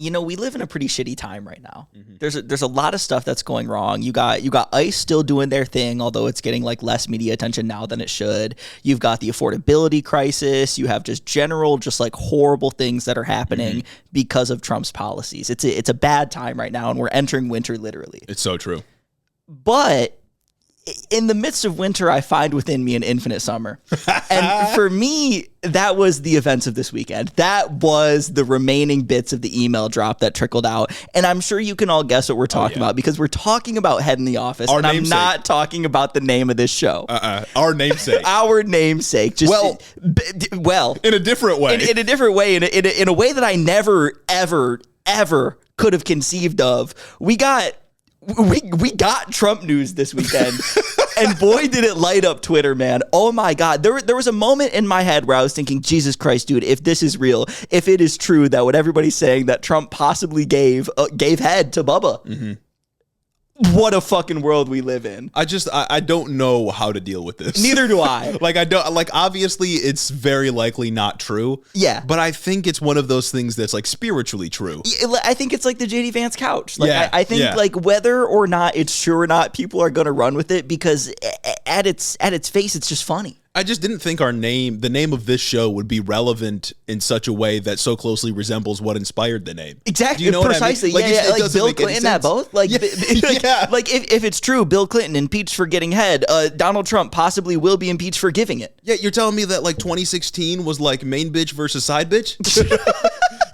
we live in a pretty shitty time right now. There's a lot of stuff that's going wrong. You got ICE still doing their thing, although it's getting like less media attention now than it should. You've got the affordability crisis. You have just like horrible things that are happening because of Trump's policies. It's a bad time right now, and we're entering winter literally. It's so true. But in the midst of winter, I find within me an infinite summer. And for me, that was the events of this weekend. That was the remaining bits of the email drop that trickled out. And I'm sure you can all guess what we're talking about, because we're talking about Head in the Office. I'm not talking about the name of this show. Our namesake. Our namesake. Just, well. In a different way. In a different way. In a way that I never, ever, ever could have conceived of. We got Trump news this weekend, and boy, did it light up Twitter, man. Oh my God. There was a moment in my head where I was thinking, Jesus Christ, dude, if this is real, if it is true that what everybody's saying that Trump possibly gave head to Bubba. What a fucking world we live in. I don't know how to deal with this. Neither do I. Obviously it's very likely not true. Yeah. But I think it's one of those things that's like spiritually true. I think it's like the JD Vance couch. I think like whether or not it's true or not, people are going to run with it because at its face, it's just funny. I just didn't think the name of this show would be relevant in such a way that so closely resembles what inspired the name. Exactly. Do you know precisely. What I mean? Like Bill Clinton at both. Like, like if it's true, Bill Clinton impeached for getting head, Donald Trump possibly will be impeached for giving it. Yeah, you're telling me that like 2016 was like main bitch versus side bitch?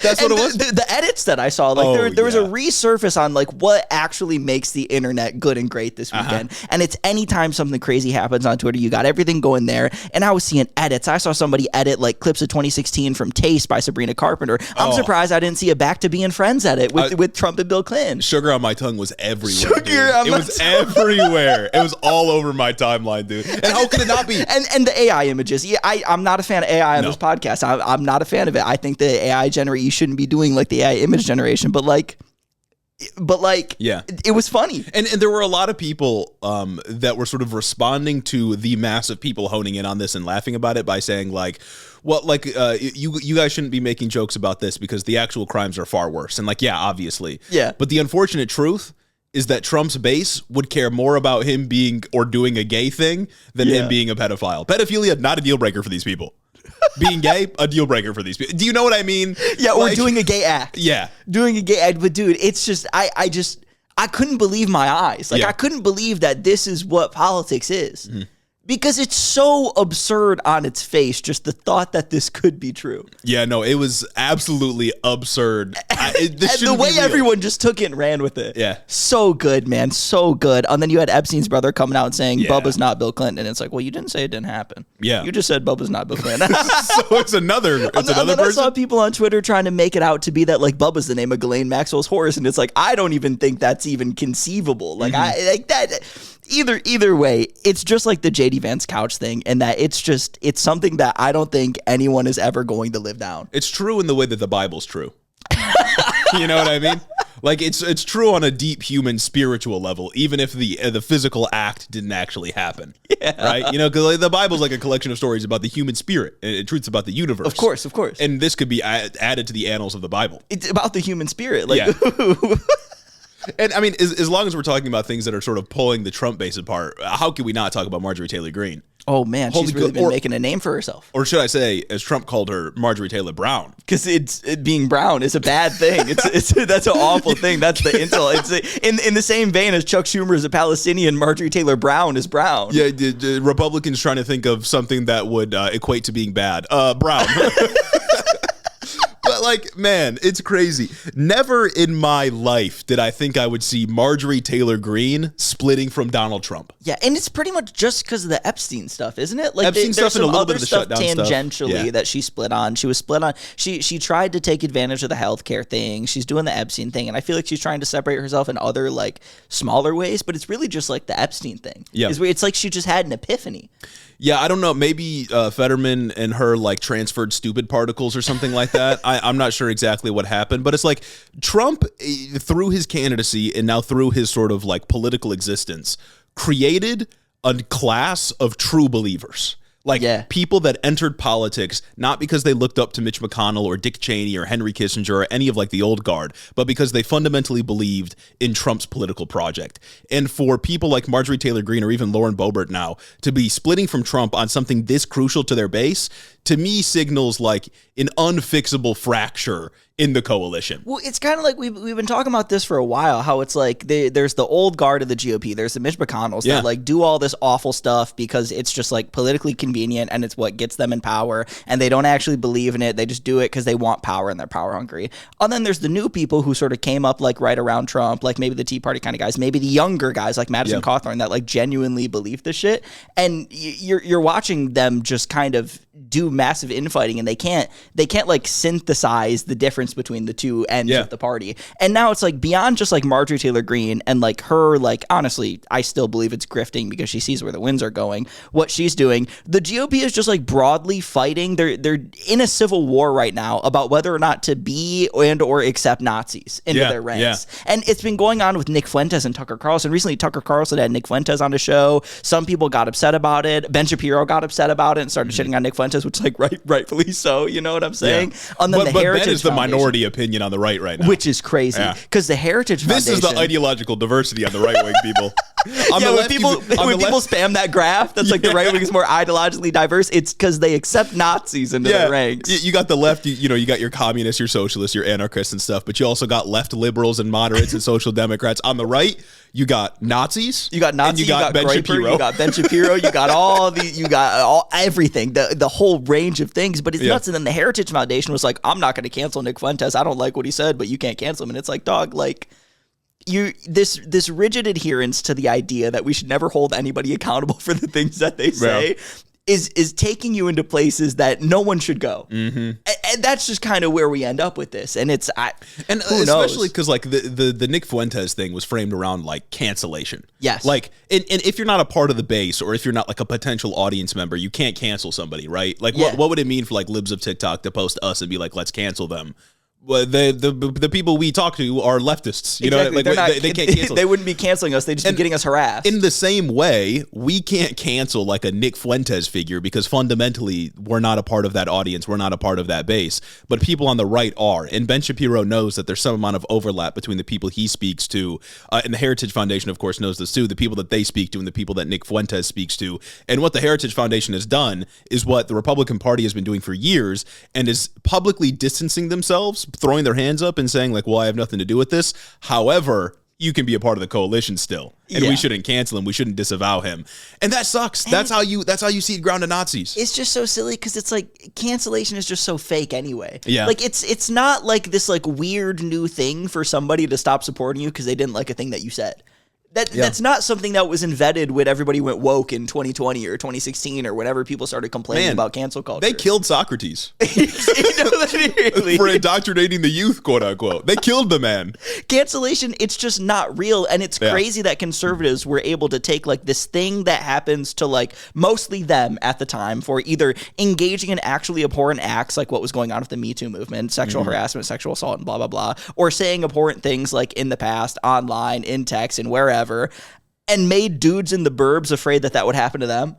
That's what it was? The edits that I saw, like there was a resurface on like what actually makes the internet good and great this weekend. And it's anytime something crazy happens on Twitter, you got everything going there. And I was seeing edits. I saw somebody edit like clips of 2016 from Taste by Sabrina Carpenter. I'm surprised I didn't see a Back to Being Friends edit with Trump and Bill Clinton. Sugar on my tongue was everywhere. It was everywhere. It was all over my timeline, dude. And how could it not be? And the AI images. Yeah, I'm not a fan of AI on this podcast. I'm not a fan of it. I think the AI you shouldn't be doing like the AI image generation, but it was funny. And there were a lot of people that were sort of responding to the mass of people honing in on this and laughing about it by saying like, well, like you guys shouldn't be making jokes about this because the actual crimes are far worse. And like, yeah, obviously. Yeah. But the unfortunate truth is that Trump's base would care more about him being or doing a gay thing than him being a pedophile. Pedophilia, not a deal breaker for these people. Being gay, a deal breaker for these people. Do you know what I mean? Yeah, or doing a gay act. Yeah. Doing a gay act. But dude, it's just, I couldn't believe my eyes. Like, I couldn't believe that this is what politics is. Because it's so absurd on its face, just the thought that this could be true. Yeah, no, it was absolutely absurd. And the way everyone just took it and ran with it. Yeah. So good, man. So good. And then you had Epstein's brother coming out and saying, Bubba's not Bill Clinton. And it's like, well, you didn't say it didn't happen. Yeah. You just said Bubba's not Bill Clinton. So it's another person. I saw people on Twitter trying to make it out to be that like Bubba's the name of Ghislaine Maxwell's horse. And it's like, I don't even think that's even conceivable. Like, I like that. Either way, it's just like the JD Vance couch thing, and that it's something that I don't think anyone is ever going to live down. It's true in the way that the Bible's true. You know what I mean? Like it's true on a deep human spiritual level, even if the physical act didn't actually happen. Yeah. Right? You know, because the Bible's like a collection of stories about the human spirit and truths about the universe. Of course. And this could be added to the annals of the Bible. It's about the human spirit. Like, yeah. And I mean, as long as we're talking about things that are sort of pulling the Trump base apart, how can we not talk about Marjorie Taylor Greene? Oh man, she's really been making a name for herself. Or should I say, as Trump called her, Marjorie Taylor Brown? Because it being brown is a bad thing. That's an awful thing. That's the insult. It's in the same vein as Chuck Schumer is a Palestinian, Marjorie Taylor Brown is brown. Yeah, the Republicans trying to think of something that would equate to being bad. Brown. But like, man, it's crazy. Never in my life did I think I would see Marjorie Taylor Greene splitting from Donald Trump. Yeah, and it's pretty much just because of the Epstein stuff, isn't it? Like Epstein stuff and a little bit of the shutdown tangentially that she split on. She was split on. She tried to take advantage of the healthcare thing. She's doing the Epstein thing, and I feel like she's trying to separate herself in other like smaller ways. But it's really just like the Epstein thing. Yeah, it's like she just had an epiphany. Yeah, I don't know. Maybe Fetterman and her like transferred stupid particles or something like that. I'm not sure exactly what happened, but it's like Trump, through his candidacy and now through his sort of like political existence, created a class of true believers. Like Yeah. people that entered politics, not because they looked up to Mitch McConnell or Dick Cheney or Henry Kissinger or any of like the old guard, but because they fundamentally believed in Trump's political project. And for people like Marjorie Taylor Greene or even Lauren Boebert now to be splitting from Trump on something this crucial to their base, to me signals like an unfixable fracture in the coalition. Well, it's kind of like we've been talking about this for a while, how it's like there's the old guard of the GOP. There's the Mitch McConnells that like do all this awful stuff because it's just like politically convenient and it's what gets them in power, and they don't actually believe in it. They just do it because they want power and they're power hungry. And then there's the new people who sort of came up like right around Trump, like maybe the Tea Party kind of guys, maybe the younger guys like Madison Cawthorn that like genuinely believe this shit. And you're watching them just kind of do massive infighting, and they can't like synthesize the difference between the two ends of the party. And now it's like beyond just like Marjorie Taylor Greene and like her, like honestly, I still believe it's grifting because she sees where the winds are going. What she's doing, the GOP is just like broadly fighting. They're in a civil war right now about whether or not to be and or accept Nazis into their ranks. And it's been going on with Nick Fuentes and Tucker Carlson. Recently, Tucker Carlson had Nick Fuentes on the show. Some people got upset about it. Ben Shapiro got upset about it and started shitting on Nick Fuentes, which is like rightfully so. You know what I'm saying? And then but Ben is the minority opinion on the right now, which is crazy because the Heritage Foundation. This is the ideological diversity on the right wing, people. When people spam that graph, that's like the right wing is more ideologically diverse. It's because they accept Nazis into their ranks. You got the left, you got your communists, your socialists, your anarchists and stuff, but you also got left liberals and moderates and social democrats. On the right, you got Nazis. You got Nazis. You got Ben Shapiro. You got Ben Shapiro. You got everything, the whole range of things. But it's nuts. And then the Heritage Foundation was like, I'm not going to cancel Nick Fuentes. I don't like what he said, but you can't cancel him. And it's like, dog, like this rigid adherence to the idea that we should never hold anybody accountable for the things that they say. Is taking you into places that no one should go, and that's just kind of where we end up with this. And it's especially because like the Nick Fuentes thing was framed around like cancellation. Yes, like and if you're not a part of the base or if you're not like a potential audience member, you can't cancel somebody, right? Like what would it mean for like libs of TikTok to post us and be like, let's cancel them? Well, the people we talk to are leftists. You know, like they can't cancel. They wouldn't be canceling us. They'd just be getting us harassed. In the same way, we can't cancel like a Nick Fuentes figure because fundamentally we're not a part of that audience. We're not a part of that base. But people on the right are. And Ben Shapiro knows that there's some amount of overlap between the people he speaks to, and the Heritage Foundation, of course, knows this too. The people that they speak to and the people that Nick Fuentes speaks to. And what the Heritage Foundation has done is what the Republican Party has been doing for years and is publicly distancing themselves, throwing their hands up and saying like, well, I have nothing to do with this. However, you can be a part of the coalition still, and we shouldn't cancel him. We shouldn't disavow him. And that sucks. And that's how you see it ground to Nazis. It's just so silly because it's like cancellation is just so fake anyway. Yeah. Like it's not like this like weird new thing for somebody to stop supporting you because they didn't like a thing that you said. That's not something that was invented when everybody went woke in 2020 or 2016 or whenever people started complaining about cancel culture. They killed Socrates Literally. for indoctrinating the youth, quote unquote. They killed the man. Cancellation, it's just not real. And it's crazy that conservatives were able to take like this thing that happens to like mostly them at the time for either engaging in actually abhorrent acts like what was going on with the Me Too movement, sexual harassment, sexual assault, and blah, blah, blah, or saying abhorrent things like in the past, online, in text, and wherever, and made dudes in the burbs afraid that would happen to them.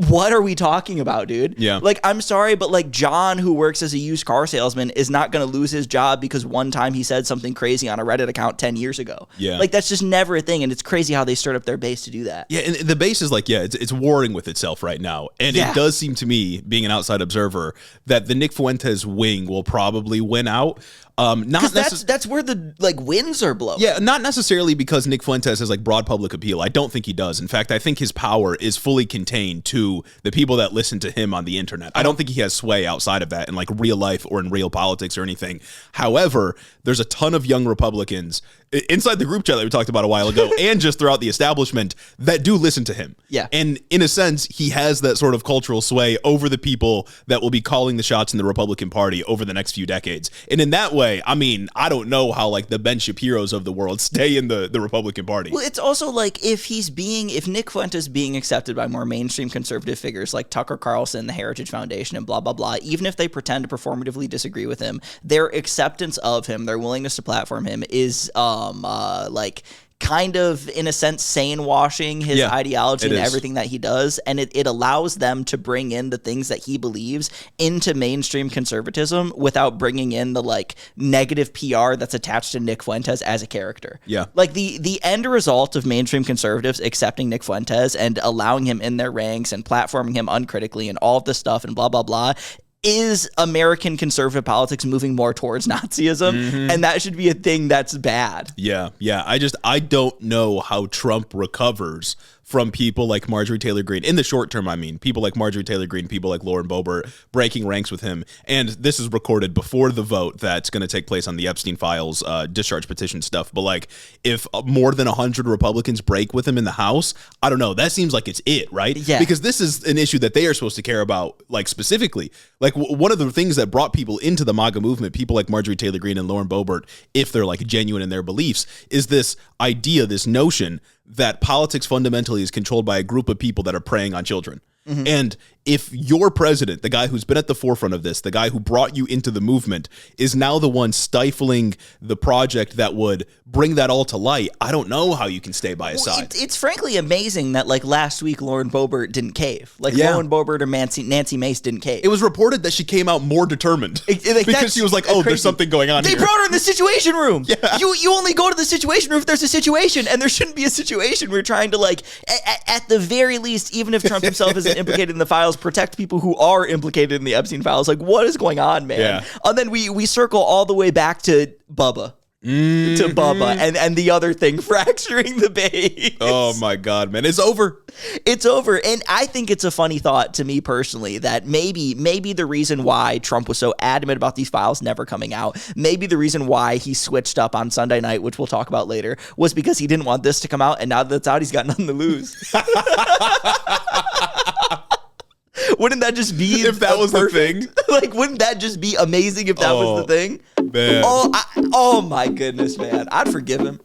What are we talking about, dude? Yeah. Like, I'm sorry, but like John, who works as a used car salesman, is not going to lose his job because one time he said something crazy on a Reddit account 10 years ago. Yeah. Like, that's just never a thing. And it's crazy how they stirred up their base to do that. Yeah. And the base is like, it's warring with itself right now. And it does seem to me, being an outside observer, that the Nick Fuentes wing will probably win out. That's where the like winds are blowing. Yeah, not necessarily because Nick Fuentes has like broad public appeal. I don't think he does. In fact, I think his power is fully contained to the people that listen to him on the internet. I don't think he has sway outside of that in like real life or in real politics or anything. However, there's a ton of young Republicans inside the group chat that we talked about a while ago and just throughout the establishment that do listen to him. Yeah. And in a sense, he has that sort of cultural sway over the people that will be calling the shots in the Republican Party over the next few decades. And in that way, I mean, I don't know how like the Ben Shapiros of the world stay in the Republican Party. Well, it's also like if Nick Fuentes being accepted by more mainstream conservative figures like Tucker Carlson, the Heritage Foundation, and blah, blah, blah, even if they pretend to performatively disagree with him, their acceptance of him, their willingness to platform him is like kind of, in a sense, sane washing his ideology and everything that he does. And it allows them to bring in the things that he believes into mainstream conservatism without bringing in the like negative PR that's attached to Nick Fuentes as a character. Yeah. Like the end result of mainstream conservatives accepting Nick Fuentes and allowing him in their ranks and platforming him uncritically and all of this stuff and blah, blah, blah, is American conservative politics moving more towards Nazism, and that should be a thing that's bad. Yeah. I don't know how Trump recovers from people like Marjorie Taylor Greene. In the short term, I mean, people like Marjorie Taylor Greene, people like Lauren Boebert breaking ranks with him. And this is recorded before the vote that's going to take place on the Epstein files discharge petition stuff. But like, if more than 100 Republicans break with him in the House, I don't know. That seems like it's it, right? Yeah. Because this is an issue that they are supposed to care about, like specifically. Like one of the things that brought people into the MAGA movement, people like Marjorie Taylor Greene and Lauren Boebert, if they're like genuine in their beliefs, is this idea, this notion that politics fundamentally is controlled by a group of people that are preying on children. And if your president, the guy who's been at the forefront of this, the guy who brought you into the movement, is now the one stifling the project that would bring that all to light, I don't know how you can stay by his side. It's frankly amazing that like last week Lauren Boebert didn't cave. Like Lauren Boebert or Nancy Mace didn't cave. It was reported that she came out more determined because she was like, oh, there's something going on here. They brought her in the situation room. Yeah. You only go to the situation room if there's a situation, and there shouldn't be a situation. We're trying to like, at the very least, even if Trump himself isn't implicated in the files, protect people who are implicated in the Epstein files. Like, what is going on, man? Yeah. And then we circle all the way back to Bubba. To Bubba and the other thing, fracturing the base. Oh my God, man. It's over. It's over. And I think it's a funny thought to me personally that maybe the reason why Trump was so adamant about these files never coming out, maybe the reason why he switched up on Sunday night, which we'll talk about later, was because he didn't want this to come out, and now that it's out, he's got nothing to lose. Wouldn't that just be if that was perfect? The thing? Like, wouldn't that just be amazing if that was the thing? Man. Oh my goodness, man. I'd forgive him.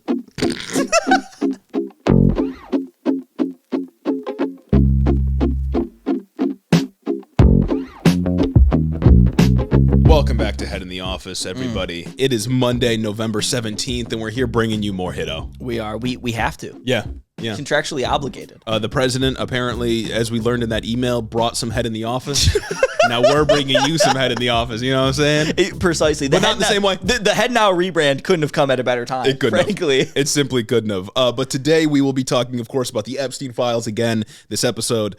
Welcome back to Head in the Office, everybody. It is Monday, November 17th, and we're here bringing you more Hiddo. We are. We have to. Yeah. Contractually obligated. The president apparently, as we learned in that email, brought some Head in the Office. Now we're bringing you some Head in the Office. You know what I'm saying? Precisely. But not in the same way. The Head Now rebrand couldn't have come at a better time. It couldn't. Frankly, it simply couldn't have. But today we will be talking, of course, about the Epstein files again. This episode,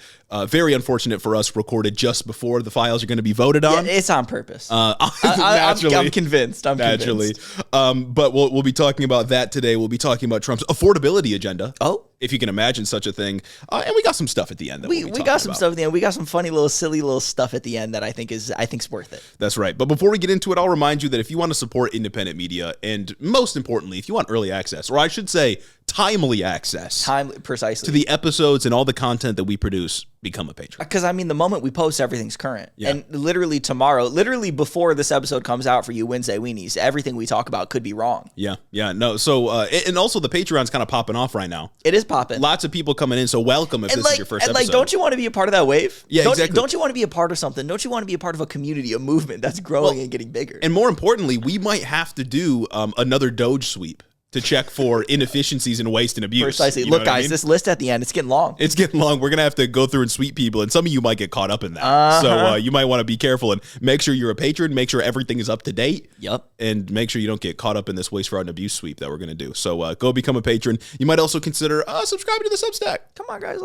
very unfortunate for us, recorded just before the files are going to be voted on. Yeah, it's on purpose. Naturally, I'm convinced. Naturally. But we'll be talking about that today. We'll be talking about Trump's affordability agenda. Oh. If you can imagine such a thing. And we got some stuff at the end. We got some stuff at the end. We got some funny little, silly little stuff at the end that I think's worth it. That's right. But before we get into it, I'll remind you that if you want to support independent media, and most importantly, if you want early access, or I should say timely access precisely to the episodes and all the content that we produce, become a patron. Because I mean, the moment we post, everything's current. Yeah. And literally tomorrow, literally before this episode comes out for you Wednesday Weenies, everything we talk about could be wrong. Yeah. No. So, and also the Patreon's kind of popping off right now. It is popping. Lots of people coming in. So welcome if this is your first episode. And don't you want to be a part of that wave? Yeah, exactly. Don't you want to be a part of something? Don't you want to be a part of a community, a movement that's growing and getting bigger? And more importantly, we might have to do another Doge sweep to check for inefficiencies and waste and abuse. Precisely. Look, guys, this list at the end, it's getting long. It's getting long. We're going to have to go through and sweep people, and some of you might get caught up in that. So you might want to be careful and make sure you're a patron, make sure everything is up to date. Yep. And make sure you don't get caught up in this waste, fraud, and abuse sweep that we're going to do. So go become a patron. You might also consider subscribing to the Substack. Come on, guys.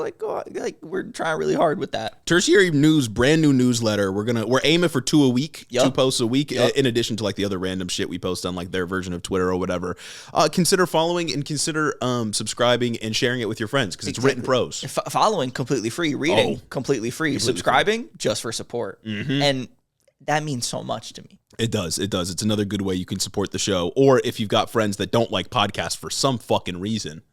We're trying really hard with that. Tertiary News, brand new newsletter. We're aiming for 2 a week, 2 posts a week, in addition to like the other random shit we post on like their version of Twitter or whatever. Consider following and consider subscribing and sharing it with your friends because it's written prose. Following completely free, reading completely free, subscribing just for support. And that means so much to me. It does. It's another good way you can support the show. Or if you've got friends that don't like podcasts for some fucking reason,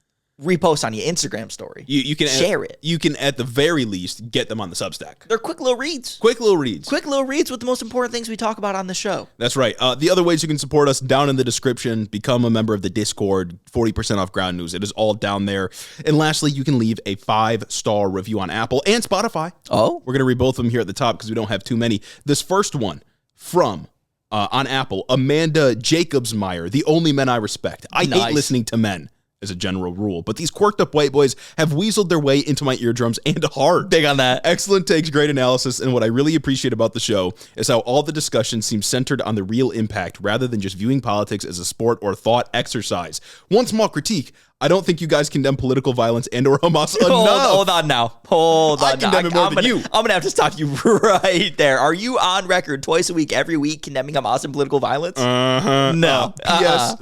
repost on your Instagram story. You can share it. You can at the very least get them on the Substack. They're quick little reads. Quick little reads with the most important things we talk about on the show. That's right. The other ways you can support us, down in the description. Become a member of the Discord. 40% off Ground News. It is all down there. And lastly, you can leave a 5-star review on Apple and Spotify. Oh, we're gonna read both of them here at the top because we don't have too many. This first one from on Apple, Amanda Jacobsmeyer, the only men I respect. I hate listening to men. as a general rule, but these quirked up white boys have weaseled their way into my eardrums and heart. Big on that. Excellent takes, great analysis, and what I really appreciate about the show is how all the discussion seems centered on the real impact rather than just viewing politics as a sport or thought exercise. One small critique: I don't think you guys condemn political violence and or Hamas enough. Hold on now. I condemn it more than you. I'm going to have to stop you right there. Are you on record twice a week, every week, condemning Hamas and political violence? No.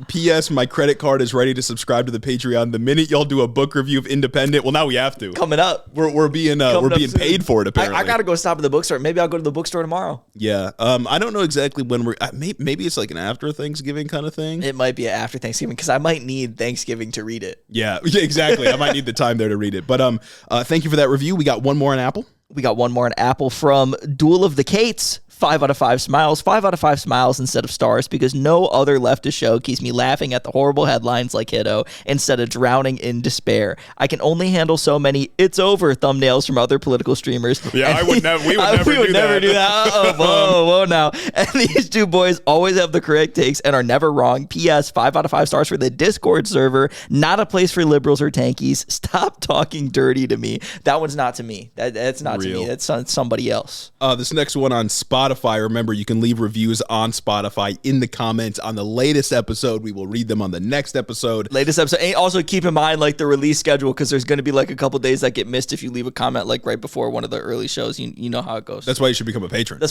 P.S. My credit card is ready to subscribe to the Patreon the minute y'all do a book review of Independent. Well, now we have to. Coming up. We're being paid for it, apparently. I got to go stop at the bookstore. Maybe I'll go to the bookstore tomorrow. Yeah. I don't know exactly when we're... maybe it's like an after Thanksgiving kind of thing. It might be after Thanksgiving because I might need Thanksgiving to read it. Yeah, exactly. I might need the time there to read it. But thank you for that review. We got one more on Apple. We got one more on Apple from Duel of the Cates. 5 out of 5 smiles. 5 out of 5 smiles instead of stars because no other leftist show keeps me laughing at the horrible headlines like Hiddo instead of drowning in despair. I can only handle so many "it's over" thumbnails from other political streamers. Yeah, we would never do that. Whoa now. And these two boys always have the correct takes and are never wrong. P.S. 5 out of 5 stars for the Discord server. Not a place for liberals or tankies. Stop talking dirty to me. That one's not to me. That's not to me. That's somebody else. This next one on Spotify. Remember, you can leave reviews on Spotify in the comments on the latest episode. We will read them on the next episode. And also keep in mind like the release schedule because there's going to be like a couple days that get missed if you leave a comment like right before one of the early shows. You know how it goes. That's why you should become a patron.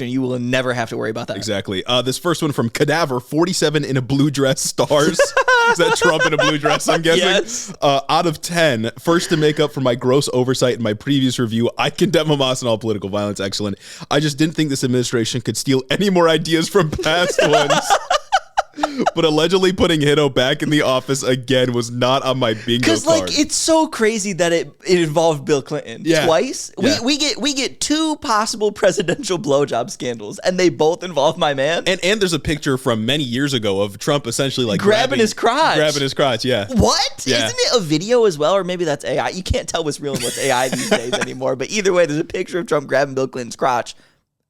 You will never have to worry about that. Exactly. This first one from Cadaver, 47 in a blue dress stars. Is that Trump in a blue dress, I'm guessing? Yes. Out of 10, first to make up for my gross oversight in my previous review, I condemn Hamas and all political violence. Excellent. I just didn't think this administration could steal any more ideas from past ones. But allegedly putting Hiddo back in the office again was not on my bingo card. Because it's so crazy that it involved Bill Clinton twice. Yeah. We get 2 possible presidential blowjob scandals, and they both involve my man. And there's a picture from many years ago of Trump essentially like grabbing his crotch. Yeah. What? Yeah. Isn't it a video as well, or maybe that's AI? You can't tell what's real and what's AI these days anymore. But either way, there's a picture of Trump grabbing Bill Clinton's crotch.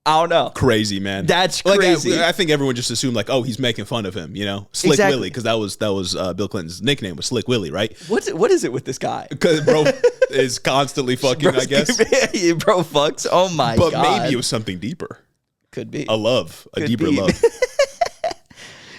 I don't know. Crazy, man. That's crazy. I think everyone just assumed like, oh, he's making fun of him, Slick Willie, because that was Bill Clinton's nickname was Slick Willie, right? What is it with this guy? Because bro is constantly fucking, I guess. Bro fucks. Oh my God. God. But maybe it was something deeper. Could be. A deeper love.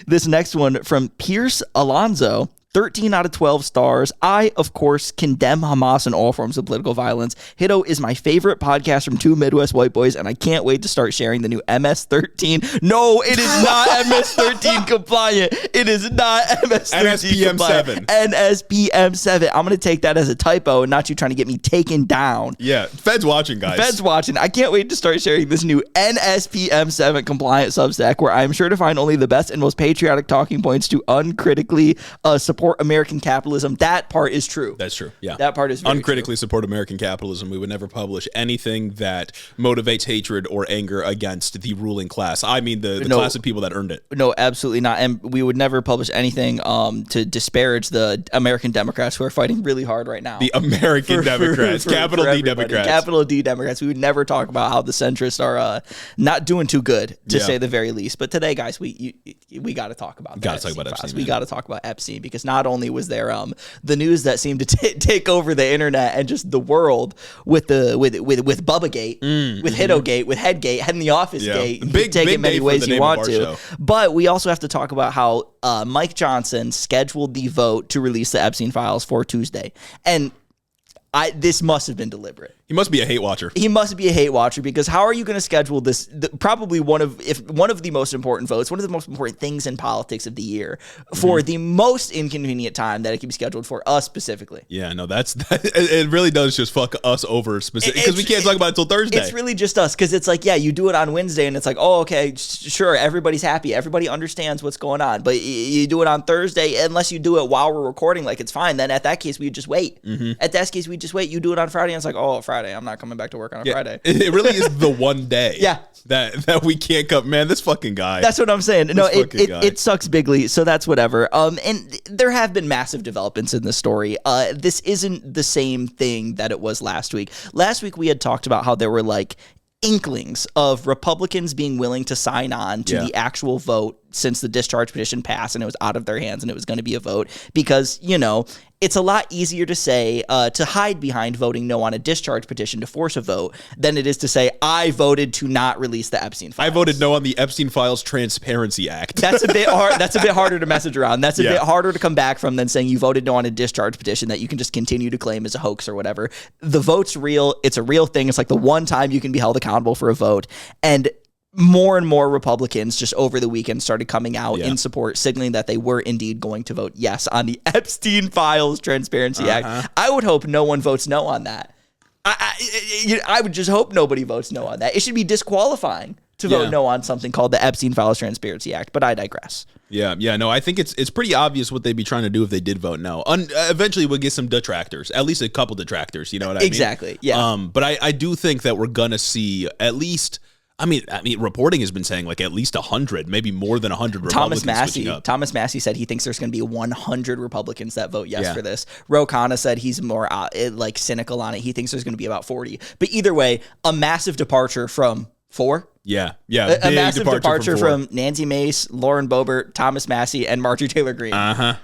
This next one from Pierce Alonzo. 13 out of 12 stars. I, of course, condemn Hamas and all forms of political violence. Hiddo is my favorite podcast from 2 Midwest white boys, and I can't wait to start sharing the new MS-13. No, it is not MS-13 compliant. It is not MS-13 compliant. NSPM7. I'm going to take that as a typo and not you trying to get me taken down. Yeah, Fed's watching, guys. Fed's watching. I can't wait to start sharing this new NSPM7 compliant Substack where I'm sure to find only the best and most patriotic talking points to uncritically support American capitalism. That part is true. That's true. Yeah. That part is very uncritically true. Support American capitalism. We would never publish anything that motivates hatred or anger against the ruling class. I mean the class of people that earned it. No, absolutely not. And we would never publish anything to disparage the American Democrats who are fighting really hard right now. The American Democrats. Capital D Democrats. Capital D Democrats. We would never talk about how the centrists are not doing too good, to say the very least. But today, guys, we got to talk about Epstein. We got to talk about Epstein because not only was there the news that seemed to take over the internet and just the world with Bubba Gate, with Hiddo Gate, with Headgate, Head in the Office Gate. You can take it many ways you want to. But we also have to talk about how Mike Johnson scheduled the vote to release the Epstein files for Tuesday. And this must have been deliberate. He must be a hate watcher. He must be a hate watcher because how are you going to schedule this? Probably one of the most important votes, one of the most important things in politics of the year for the most inconvenient time that it can be scheduled for us specifically. Yeah, no, it really does just fuck us over specifically because we can't talk about it until Thursday. It's really just us because it's like, yeah, you do it on Wednesday and it's like, oh, okay, sure, everybody's happy. Everybody understands what's going on. But you do it on Thursday, unless you do it while we're recording, like it's fine. Then at that case, we just wait. At that case, we just wait. You do it on Friday and it's like, oh, Friday. I'm not coming back to work on a Friday. It really is the one day that we can't come. Man, this fucking guy. That's what I'm saying. No, it sucks bigly, so that's whatever. And there have been massive developments in this story. This isn't the same thing that it was last week. Last week we had talked about how there were like inklings of Republicans being willing to sign on to the actual vote since the discharge petition passed and it was out of their hands and it was going to be a vote, because, it's a lot easier to say, to hide behind voting no on a discharge petition to force a vote than it is to say, I voted to not release the Epstein files. I voted no on the Epstein Files Transparency Act. That's a bit hard. That's a bit harder to message around. That's a bit harder to come back from than saying you voted no on a discharge petition that you can just continue to claim as a hoax or whatever. The vote's real. It's a real thing. It's like the one time you can be held accountable for a vote. And more and more Republicans just over the weekend started coming out in support, signaling that they were indeed going to vote yes on the Epstein Files Transparency Act. I would hope no one votes no on that. I would just hope nobody votes no on that. It should be disqualifying to vote no on something called the Epstein Files Transparency Act, but I digress. No, I think it's pretty obvious what they'd be trying to do if they did vote no. Eventually, we'll get some detractors, at least a couple detractors, you know what I mean? Exactly, yeah. But I do think that we're going to see at least... I mean, reporting has been saying like at least 100, maybe more than 100 Republicans switching up. Thomas Massey said he thinks there's going to be 100 Republicans that vote yes for this. Ro Khanna said he's more cynical on it. He thinks there's going to be about 40. But either way, a massive departure from 4. A massive departure from Nancy Mace, Lauren Boebert, Thomas Massey, and Marjorie Taylor Greene.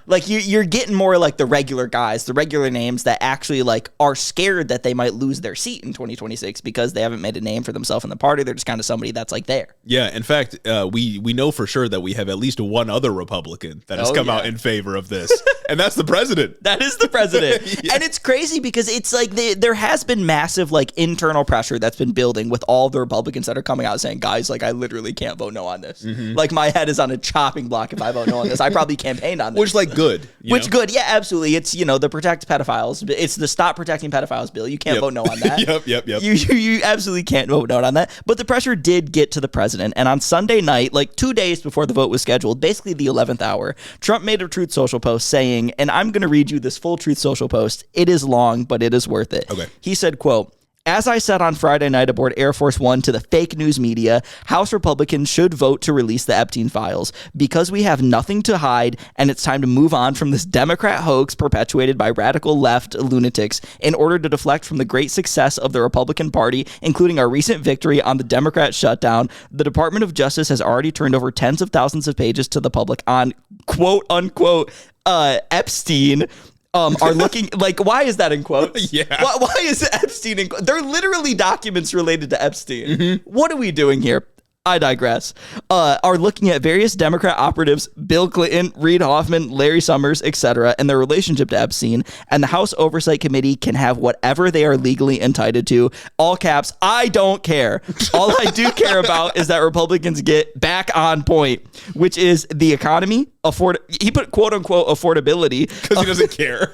Like you're getting more like the regular guys, the regular names that actually like are scared that they might lose their seat in 2026 because they haven't made a name for themselves in the party. They're just kind of somebody that's like there. Yeah, in fact, we know for sure that we have at least one other Republican that has come out in favor of this, and that's the president. That is the president. And it's crazy because it's like there has been massive like internal pressure that's been building with all the Republicans that are coming out saying, guys, like I literally can't vote no on this. Like my head is on a chopping block if I vote no on this. I probably campaigned on this. Which like good. Good. Yeah, absolutely. It's, the protect pedophiles. It's the stop protecting pedophiles bill. You can't vote no on that. Yep. You absolutely can't vote no on that. But the pressure did get to the president. And on Sunday night, like 2 days before the vote was scheduled, basically the 11th hour, Trump made a Truth Social post saying, and I'm going to read you this full Truth Social post. It is long, but it is worth it. Okay. He said, quote, "As I said on Friday night aboard Air Force One to the fake news media, House Republicans should vote to release the Epstein files because we have nothing to hide and it's time to move on from this Democrat hoax perpetuated by radical left lunatics in order to deflect from the great success of the Republican Party, including our recent victory on the Democrat shutdown. The Department of Justice has already turned over tens of thousands of pages to the public on quote unquote Epstein. Are looking like, why is that in quotes? Why is Epstein in quotes? They're literally documents related to Epstein. What are we doing here? I digress. Are looking at various Democrat operatives, Bill Clinton, Reid Hoffman, Larry Summers, etc., and their relationship to Epstein, and the House Oversight Committee can have whatever they are legally entitled to. All caps, I don't care. All I do care about is that Republicans get back on point, which is the economy, he put quote unquote affordability. Because he doesn't care.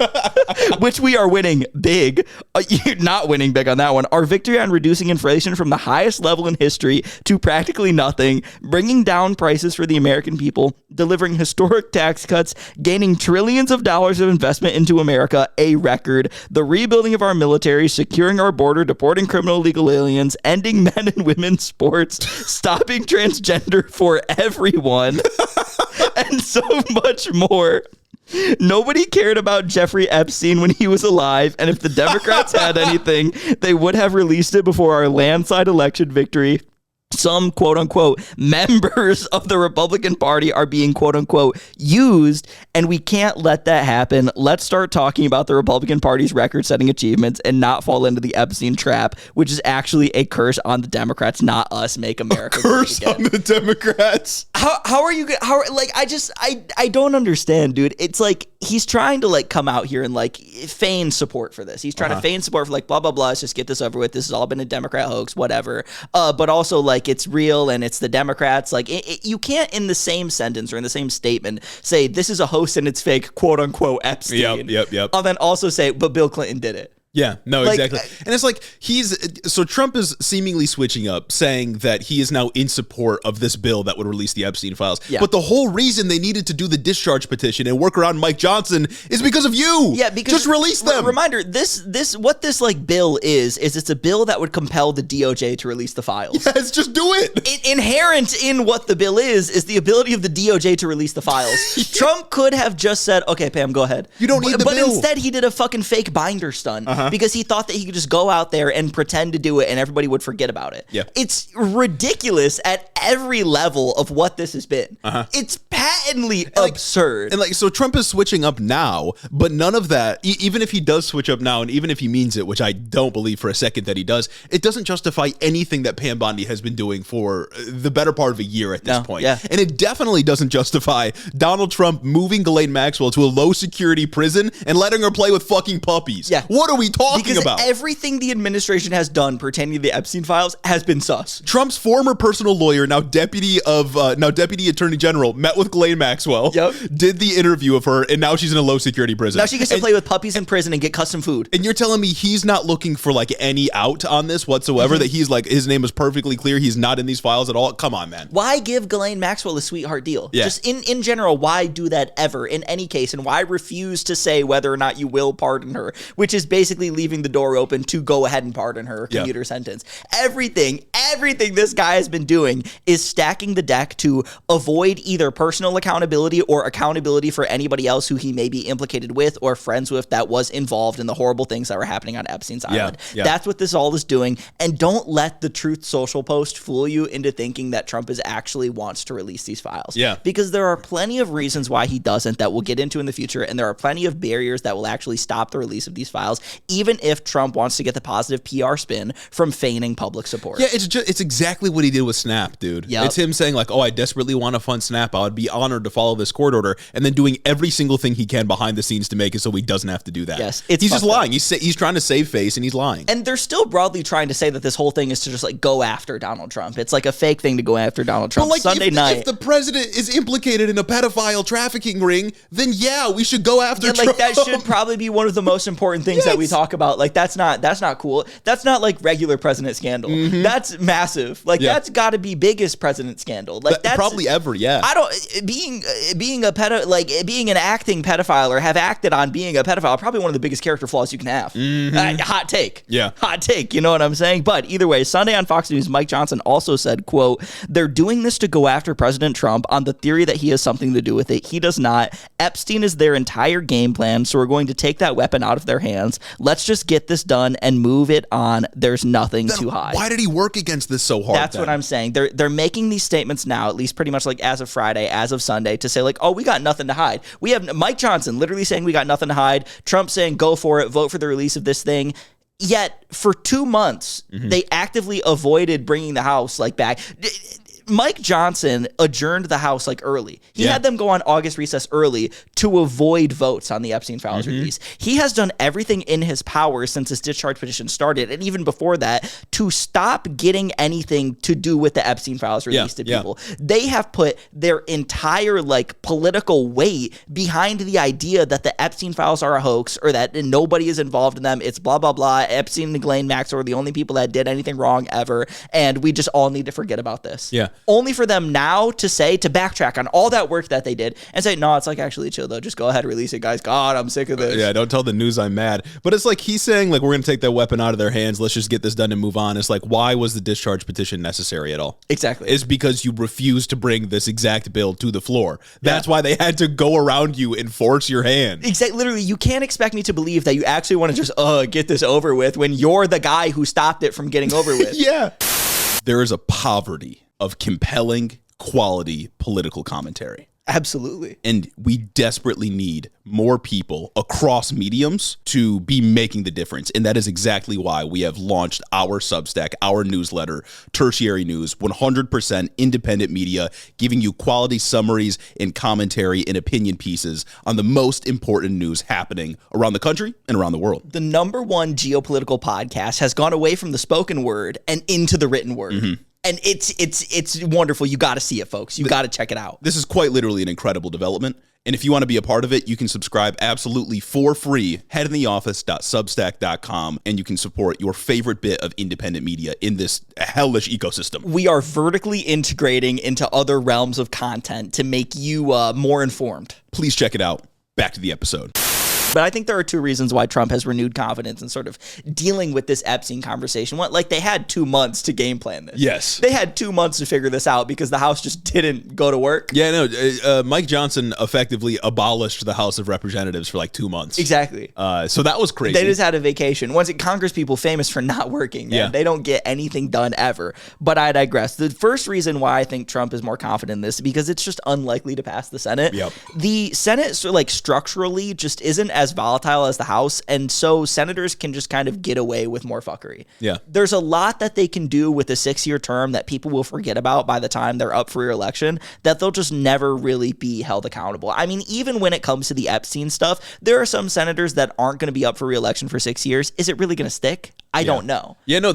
Which we are winning big. You're not winning big on that one. Our victory on reducing inflation from the highest level in history to practically nothing, bringing down prices for the American people, delivering historic tax cuts, gaining trillions of dollars of investment into America, a record, the rebuilding of our military, securing our border, deporting criminal illegal aliens, ending men and women's sports, stopping transgender for everyone, and so much more. Nobody cared about Jeffrey Epstein when he was alive, and if the Democrats had anything, they would have released it before our landslide election victory. Some quote unquote members of the Republican Party are being quote unquote used, and we can't let that happen. Let's start talking about the Republican Party's record-setting achievements and not fall into the Epstein trap, which is actually a curse on the Democrats, not us. Make America great again. Curse on the Democrats. How are you? I don't understand, dude. It's like he's trying to like come out here and like feign support for this. He's trying to feign support for like blah blah blah. Let's just get this over with. This has all been a Democrat hoax, whatever. But also like it's real and it's the Democrats. Like you can't in the same sentence or in the same statement say this is a hoax and it's fake, quote unquote Epstein. Yep. And then also say, but Bill Clinton did it. Yeah, no, exactly. And it's like so Trump is seemingly switching up, saying that he is now in support of this bill that would release the Epstein files. Yeah. But the whole reason they needed to do the discharge petition and work around Mike Johnson is because of you. Yeah, because just release them. Reminder, this what this like bill is it's a bill that would compel the DOJ to release the files. Yes, just do it. Inherent in what the bill is the ability of the DOJ to release the files. Trump could have just said, okay, Pam, go ahead. You don't need the bill. But instead he did a fucking fake binder stunt. because he thought that he could just go out there and pretend to do it and everybody would forget about it. Yeah. It's ridiculous at every level of what this has been. It's patently absurd. And so Trump is switching up now, but none of that, even if he does switch up now, and even if he means it, which I don't believe for a second that he does, it doesn't justify anything that Pam Bondi has been doing for the better part of a year at this point. Yeah. And it definitely doesn't justify Donald Trump moving Ghislaine Maxwell to a low security prison and letting her play with fucking puppies. Yeah. What are we talking about? Because everything the administration has done pertaining to the Epstein files has been sus. Trump's former personal lawyer, now deputy attorney general, met with Ghislaine Maxwell, did the interview of her, and now she's in a low security prison. Now she gets to play with puppies in prison and get custom food. And you're telling me he's not looking for like any out on this whatsoever, that he's like, his name is perfectly clear, he's not in these files at all? Come on, man. Why give Ghislaine Maxwell a sweetheart deal? Yeah. Just in general, why do that ever in any case? And why refuse to say whether or not you will pardon her, which is basically leaving the door open to go ahead and pardon her or commute her sentence. Everything this guy has been doing is stacking the deck to avoid either personal accountability or accountability for anybody else who he may be implicated with or friends with that was involved in the horrible things that were happening on Epstein's Island. Yeah. That's what this all is doing. And don't let the Truth Social post fool you into thinking that Trump is actually wants to release these files. Yeah. Because there are plenty of reasons why he doesn't that we'll get into in the future, and there are plenty of barriers that will actually stop the release of these files, even if Trump wants to get the positive PR spin from feigning public support. Yeah, it's exactly what he did with Snap, dude. Yep. It's him saying like, oh, I desperately want to fund Snap. I would be honored to follow this court order, and then doing every single thing he can behind the scenes to make it so he doesn't have to do that. Yes, he's just lying. He's trying to save face, and he's lying. And they're still broadly trying to say that this whole thing is to just like go after Donald Trump. It's like a fake thing to go after Donald Trump. But like, Sunday night, if the president is implicated in a pedophile trafficking ring, then yeah, we should go after Trump. Like that should probably be one of the most important things that we talk about. Like that's not cool. That's not like regular president scandal. That's massive. Like that's got to be biggest president scandal. Like that's probably ever. Yeah. I don't being a pedo, like being an acting pedophile or have acted on being a pedophile, probably one of the biggest character flaws you can have. Hot take. Yeah. Hot take. You know what I'm saying? But either way, Sunday on Fox News, Mike Johnson also said, quote, "They're doing this to go after President Trump on the theory that he has something to do with it. He does not. Epstein is their entire game plan, so we're going to take that weapon out of their hands. Let's just get this done and move it on. There's nothing to hide." Why did he work against this so hard? That's what I'm saying. They're making these statements now, at least pretty much like as of Friday, as of Sunday, to say like, oh, we got nothing to hide. We have Mike Johnson literally saying we got nothing to hide. Trump saying go for it, vote for the release of this thing. Yet for 2 months, they actively avoided bringing the House like back. Mike Johnson adjourned the House like early. He had them go on August recess early to avoid votes on the Epstein files release. He has done everything in his power since his discharge petition started, and even before that, to stop getting anything to do with the Epstein files released to people. They have put their entire like political weight behind the idea that the Epstein files are a hoax or that nobody is involved in them. It's blah, blah, blah. Epstein and Ghislaine Maxwell are the only people that did anything wrong ever, and we just all need to forget about this. Yeah. Only for them now to backtrack on all that work that they did and say, no, it's like actually chill though. Just go ahead, release it, guys. God, I'm sick of this. Yeah, don't tell the news I'm mad. But it's like he's saying like, we're going to take that weapon out of their hands. Let's just get this done and move on. It's like, why was the discharge petition necessary at all? Exactly. It's because you refused to bring this exact bill to the floor. That's why they had to go around you and force your hand. Exactly. Literally, you can't expect me to believe that you actually want to just get this over with when you're the guy who stopped it from getting over with. Yeah. There is a poverty of compelling, quality political commentary. Absolutely. And we desperately need more people across mediums to be making the difference. And that is exactly why we have launched our Substack, our newsletter, Tertiary News, 100% independent media, giving you quality summaries and commentary and opinion pieces on the most important news happening around the country and around the world. The #1 geopolitical podcast has gone away from the spoken word and into the written word. And it's wonderful. You got to see it, folks. You got to check it out. This is quite literally an incredible development. And if you want to be a part of it, you can subscribe absolutely for free. Headintheoffice.substack.com, and you can support your favorite bit of independent media in this hellish ecosystem. We are vertically integrating into other realms of content to make you more informed. Please check it out. Back to the episode. But I think there are two reasons why Trump has renewed confidence in sort of dealing with this Epstein conversation. One, like, they had 2 months to game plan this. Yes. They had 2 months to figure this out because the House just didn't go to work. Yeah, no, Mike Johnson effectively abolished the House of Representatives for like 2 months. Exactly. So that was crazy. They just had a vacation. Once Congress people famous for not working, man. Yeah. They don't get anything done ever. But I digress. The first reason why I think Trump is more confident in this is because it's just unlikely to pass the Senate. Yep. The Senate, so like structurally, just isn't as volatile as the House, and so senators can just kind of get away with more fuckery. Yeah. There's a lot that they can do with a 6-year term that people will forget about by the time they're up for re-election, that they'll just never really be held accountable. I mean, even when it comes to the Epstein stuff, there are some senators that aren't going to be up for re-election for 6 years. Is it really going to stick? I don't know. Yeah, no,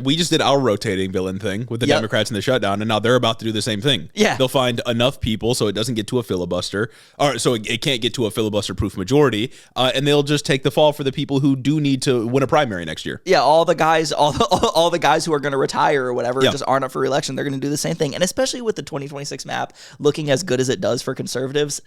we just did our rotating villain thing with the Democrats and the shutdown, and now they're about to do the same thing. Yeah. They'll find enough people so it doesn't get to a filibuster, or so it can't get to a filibuster-proof majority, and they'll just take the fall for the people who do need to win a primary next year. Yeah, all the guys who are going to retire or whatever just aren't up for re-election. They're going to do the same thing. And especially with the 2026 map looking as good as it does for conservatives,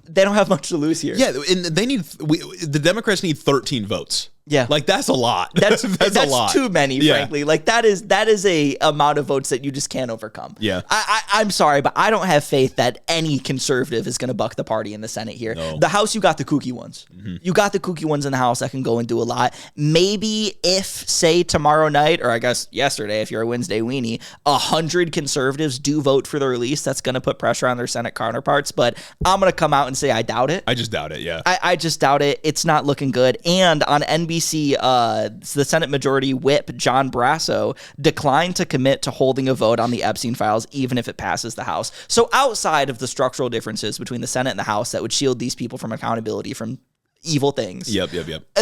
they don't have much to lose here. Yeah, and the Democrats need 13 votes. Yeah. Like, that's a lot. That's a lot. too many, frankly. Like, that is a amount of votes that you just can't overcome. Yeah. I'm sorry, but I don't have faith that any conservative is going to buck the party in the Senate here. No. The House, you got the kooky ones. Mm-hmm. You got the kooky ones in the House that can go and do a lot. Maybe if, say, tomorrow night, or I guess yesterday, if you're a Wednesday weenie, 100 conservatives do vote for the release, that's going to put pressure on their Senate counterparts. But I'm going to come out and say I doubt it. I just doubt it, yeah. I just doubt it. It's not looking good. And on NBC, the Senate Majority Whip, John Brasso, declined to commit to holding a vote on the Epstein files, even if it passes the House. So outside of the structural differences between the Senate and the House that would shield these people from accountability from evil things, Yep.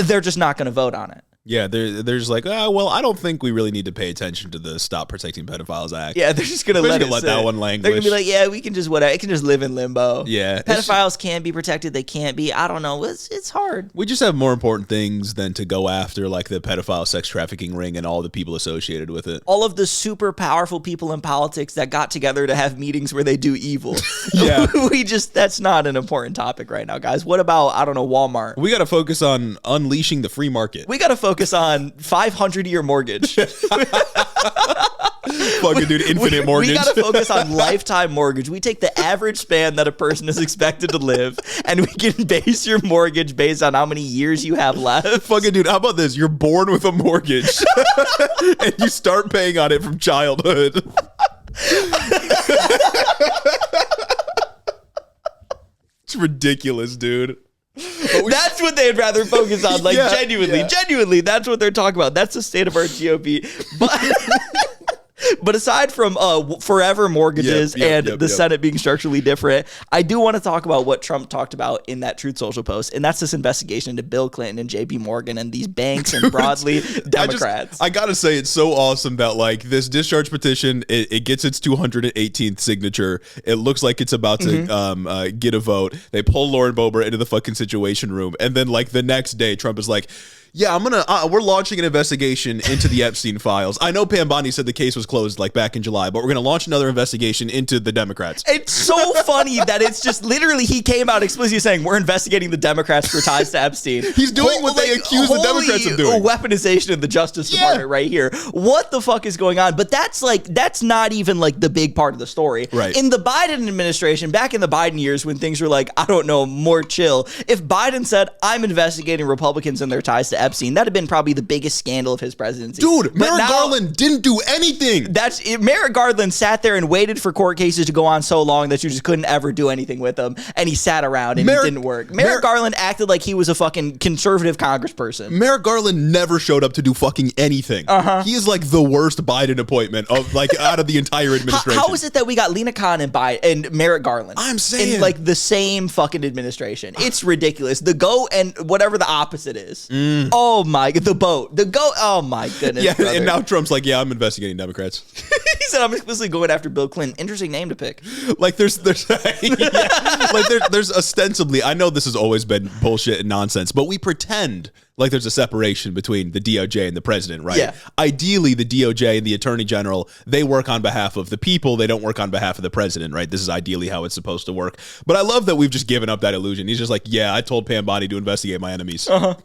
they're just not going to vote on it. Yeah, there's like, well, I don't think we really need to pay attention to the Stop Protecting Pedophiles Act. Yeah, they're just going to let that one languish. They're going to be like, yeah, we can just whatever. It can just live in limbo. Yeah. Pedophiles can be protected. They can't be. I don't know. It's hard. We just have more important things than to go after like the pedophile sex trafficking ring and all the people associated with it. All of the super powerful people in politics that got together to have meetings where they do evil. Yeah. That's not an important topic right now, guys. What about, I don't know, Walmart? We got to focus on unleashing the free market. We got to focus on 500-year mortgage. Fucking dude, infinite mortgage. We got to focus on lifetime mortgage. We take the average span that a person is expected to live, and we can base your mortgage based on how many years you have left. Fucking dude, how about this? You're born with a mortgage, and you start paying on it from childhood. It's ridiculous, dude. That's what they'd rather focus on. Like, genuinely, that's what they're talking about. That's the state of our GOP. But aside from forever mortgages and the Senate being structurally different, I do want to talk about what Trump talked about in that Truth Social post, and that's this investigation into Bill Clinton and JP Morgan and these banks and broadly Democrats. I gotta say, it's so awesome that like this discharge petition, it gets its 218th signature. It looks like it's about to get a vote. They pull Lauren Boebert into the fucking Situation Room, and then like the next day, Trump is like, yeah, we're launching an investigation into the Epstein files. I know Pam Bondi said the case was closed like back in July, but we're going to launch another investigation into the Democrats. It's so funny that it's just literally he came out explicitly saying we're investigating the Democrats for ties to Epstein. He's doing what they accuse the Democrats of doing. Weaponization of the Justice Department right here. What the fuck is going on? But that's not even like the big part of the story. Right. In the Biden administration, back in the Biden years when things were like, I don't know, more chill, if Biden said, I'm investigating Republicans and their ties to Epstein, that'd have been probably the biggest scandal of his presidency. Dude, Merrick Garland didn't do anything. Merrick Garland sat there and waited for court cases to go on so long that you just couldn't ever do anything with them, and he sat around and it didn't work. Merrick Garland acted like he was a fucking conservative congressperson. Merrick Garland never showed up to do fucking anything. He is like the worst Biden appointment of like out of the entire administration. How is it that we got Lena Khan and Merrick Garland? I'm saying in like the same fucking administration. It's ridiculous. The go and whatever the opposite is. Oh my, the boat. Oh my goodness. Yeah, brother. and now Trump's like, yeah, I'm investigating Democrats. said, I'm explicitly going after Bill Clinton. Interesting name to pick. Like there's there's ostensibly, I know this has always been bullshit and nonsense, but we pretend like there's a separation between the DOJ and the president, right? Yeah. Ideally, the DOJ and the attorney general, they work on behalf of the people. They don't work on behalf of the president, right? This is ideally how it's supposed to work. But I love that we've just given up that illusion. He's just like, yeah, I told Pam Bondi to investigate my enemies. Uh-huh.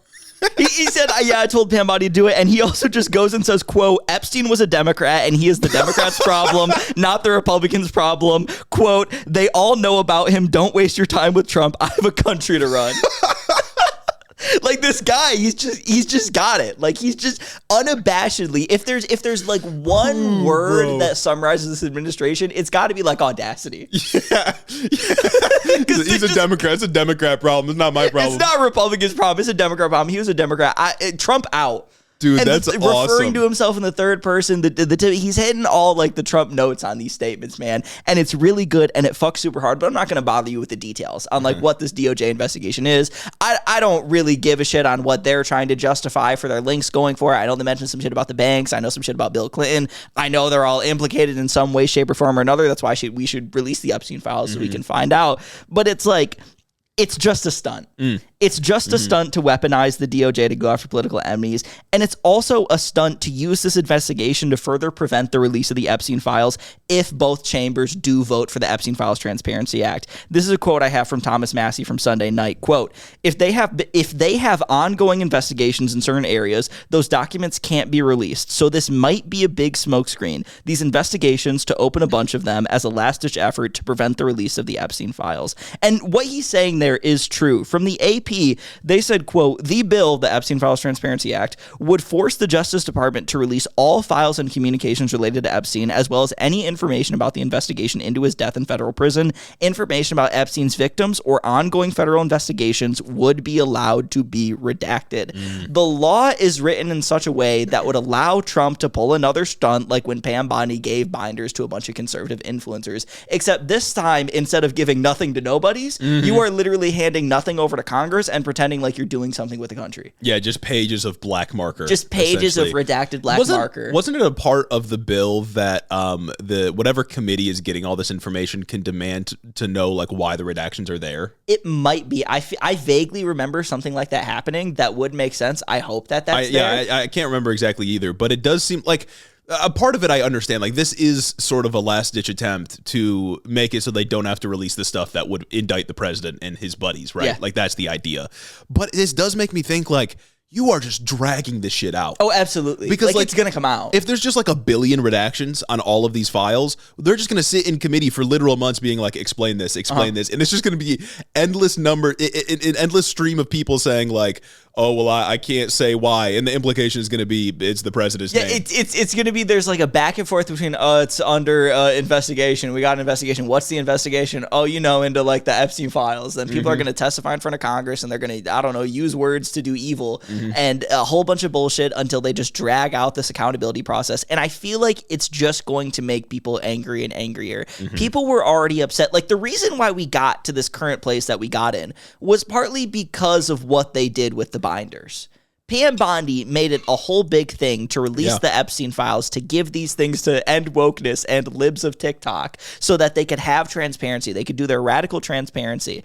He said, yeah, I told Pam Bondi to do it. And he also just goes and says, quote, Epstein was a Democrat and he is the Democrats' problem, not the Republicans' problem. Quote, they all know about him. Don't waste your time with Trump. I have a country to run. Like this guy, he's just got it. Like he's just unabashedly. If there's like one word that summarizes this administration, it's got to be like audacity. Yeah. He's a Democrat. It's a Democrat problem. It's not my problem. It's not a Republican's problem. It's a Democrat problem. He was a Democrat. Trump out. Dude, and that's awesome. Referring to himself in the third person, he's hitting all like the Trump notes on these statements, man. And it's really good and it fucks super hard, but I'm not going to bother you with the details on like what this DOJ investigation is. I don't really give a shit on what they're trying to justify for their links going for it. I know they mentioned some shit about the banks. I know some shit about Bill Clinton. I know they're all implicated in some way, shape, or form or another. That's why we should release the Epstein files so we can find out. But it's like, it's just a stunt. It's just a stunt to weaponize the DOJ to go after political enemies. And it's also a stunt to use this investigation to further prevent the release of the Epstein files if both chambers do vote for the Epstein Files Transparency Act. This is a quote I have from Thomas Massey from Sunday Night. Quote, if they have ongoing investigations in certain areas, those documents can't be released. So this might be a big smokescreen. These investigations to open a bunch of them as a last-ditch effort to prevent the release of the Epstein files. And what he's saying there is true. From the AP, they said, quote, the bill, the Epstein Files Transparency Act, would force the Justice Department to release all files and communications related to Epstein, as well as any information about the investigation into his death in federal prison. Information about Epstein's victims or ongoing federal investigations would be allowed to be redacted. The law is written in such a way that would allow Trump to pull another stunt like when Pam Bondi gave binders to a bunch of conservative influencers, except this time, instead of giving nothing to nobodies, you are literally handing nothing over to Congress and pretending like you're doing something with the country. Yeah, just pages of black marker. Just pages of redacted black marker. Wasn't it a part of the bill that the whatever committee is getting all this information can demand to know like why the redactions are there? It might be. I vaguely remember something like that happening. That would make sense. I hope that's there. Yeah, I can't remember exactly either, but it does seem like a part of it I understand. Like this is sort of a last-ditch attempt to make it so they don't have to release the stuff that would indict the president and his buddies, right? Yeah. Like that's the idea. But this does make me think like you are just dragging this shit out. Oh, absolutely. Because like it's going to come out. If there's just like a billion redactions on all of these files, they're just going to sit in committee for literal months being like, explain this. And it's just going to be endless an endless stream of people saying like, oh, well, I can't say why. And the implication is going to be it's the president's name. It's going to be there's like a back and forth between, it's under investigation. We got an investigation. What's the investigation? Oh, into like the Epstein files. Then people are going to testify in front of Congress and they're going to, I don't know, use words to do evil and a whole bunch of bullshit until they just drag out this accountability process. And I feel like it's just going to make people angry and angrier. People were already upset. Like the reason why we got to this current place that we got in was partly because of what they did with the binders. Pam Bondi made it a whole big thing to release the Epstein files, to give these things to end wokeness and libs of TikTok so that they could have transparency. They could do their radical transparency.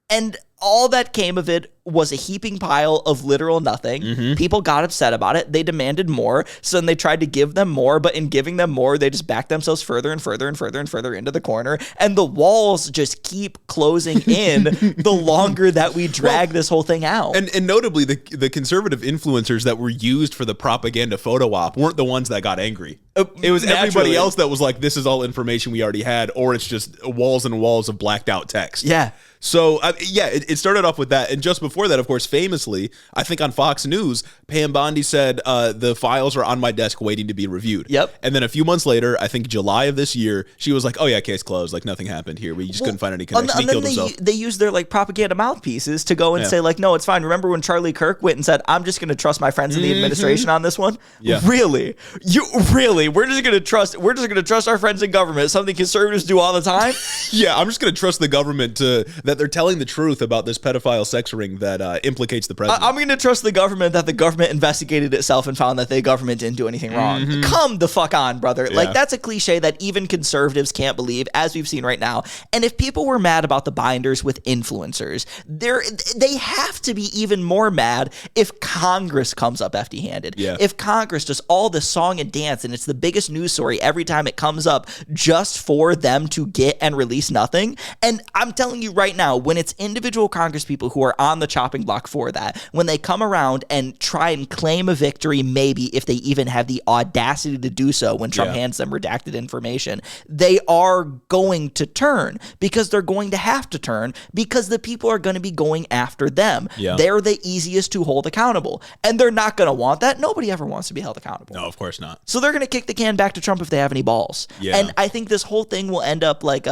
And all that came of it was a heaping pile of literal nothing. People got upset about it. They demanded more. So then they tried to give them more, but in giving them more, they just backed themselves further and further and further and further into the corner. And the walls just keep closing in the longer that we drag this whole thing out. And notably, the conservative influencers that were used for the propaganda photo op weren't the ones that got angry. It was everybody else that was like, this is all information we already had, or it's just walls and walls of blacked out text. Yeah. So, it started off with that. And just before that, of course, famously, I think on Fox News, Pam Bondi said, the files are on my desk waiting to be reviewed. Yep. And then a few months later, I think July of this year, she was like, oh yeah, case closed. Like nothing happened here. We just couldn't find any connection. He killed himself. They used their like propaganda mouthpieces to go and say like, no, it's fine. Remember when Charlie Kirk went and said, I'm just going to trust my friends in the administration on this one? Yeah. Really? We're just going to trust our friends in government, something conservatives do all the time? Yeah, I'm just going to trust the government that that they're telling the truth about this pedophile sex ring that implicates the president. I'm going to trust the government that the government investigated itself and found that the government didn't do anything wrong. Come the fuck on, brother. Like, that's a cliche that even conservatives can't believe, as we've seen right now. And if people were mad about the binders with influencers, they have to be even more mad if Congress comes up empty-handed. Yeah. If Congress does all this song and dance and it's the biggest news story every time it comes up just for them to get and release nothing. And I'm telling you right now, when it's individual Congress people who are on the chopping block for that, when they come around and try and claim a victory, maybe if they even have the audacity to do so when Trump hands them redacted information, they are going to turn, because they're going to have to turn, because the people are going to be going after them. Yeah. They're the easiest to hold accountable, and they're not going to want that. Nobody ever wants to be held accountable. No, of course not. So they're going to kick the can back to Trump if they have any balls. Yeah. And I think this whole thing will end up like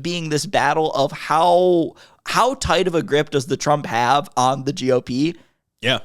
being this battle of how tight of a grip does the Trump have on the GOP. Yeah.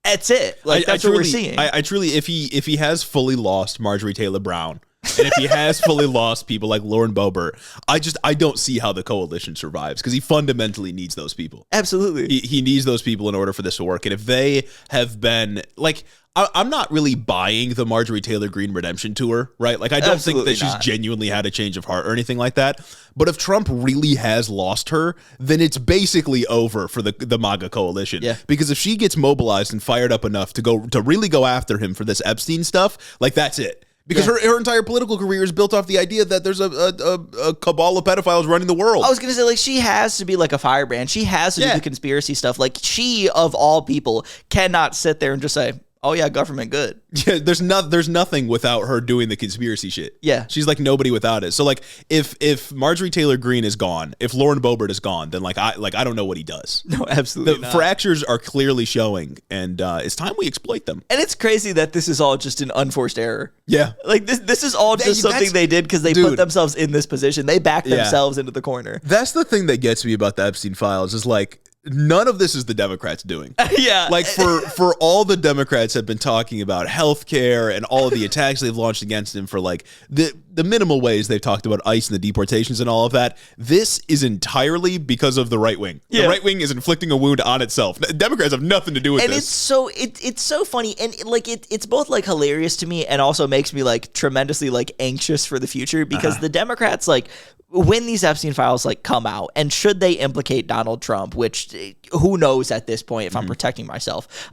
That's it. Like, that's what we're seeing. I truly, if he has fully lost Marjorie Taylor Brown, and if he has fully lost people like Lauren Boebert, I don't see how the coalition survives, because he fundamentally needs those people. Absolutely. He needs those people in order for this to work. And if they have been like, I'm not really buying the Marjorie Taylor Greene redemption tour, right? Like, I don't think that she's genuinely had a change of heart or anything like that. But if Trump really has lost her, then it's basically over for the MAGA coalition. Yeah. Because if she gets mobilized and fired up enough to really go after him for this Epstein stuff, like, that's it. Because her entire political career is built off the idea that there's a cabal of pedophiles running the world. I was going to say, like, she has to be like a firebrand. She has to do the conspiracy stuff. Like, she, of all people, cannot sit there and just say, oh yeah, government good. Yeah, there's nothing without her doing the conspiracy shit. Yeah. She's like nobody without it. So like if Marjorie Taylor Greene is gone, if Lauren Boebert is gone, then I don't know what he does. No, absolutely The not. fractures are clearly showing, and it's time we exploit them. And it's crazy that this is all just an unforced error. Yeah. Like, this is all just something they did because they put themselves in this position. They backed themselves into the corner. That's the thing that gets me about the Epstein files, is like, none of this is the Democrats doing. Yeah. Like, for all the Democrats have been talking about healthcare and all of the attacks they've launched against him for like the minimal ways they've talked about ICE and the deportations and all of that, this is entirely because of the right wing. Yeah. The right wing is inflicting a wound on itself. Democrats have nothing to do with and this. It's so funny, and like it's both like hilarious to me and also makes me like tremendously like anxious for the future, because the Democrats, like, when these Epstein files like come out, and should they implicate Donald Trump, which who knows at this point, if I'm protecting myself,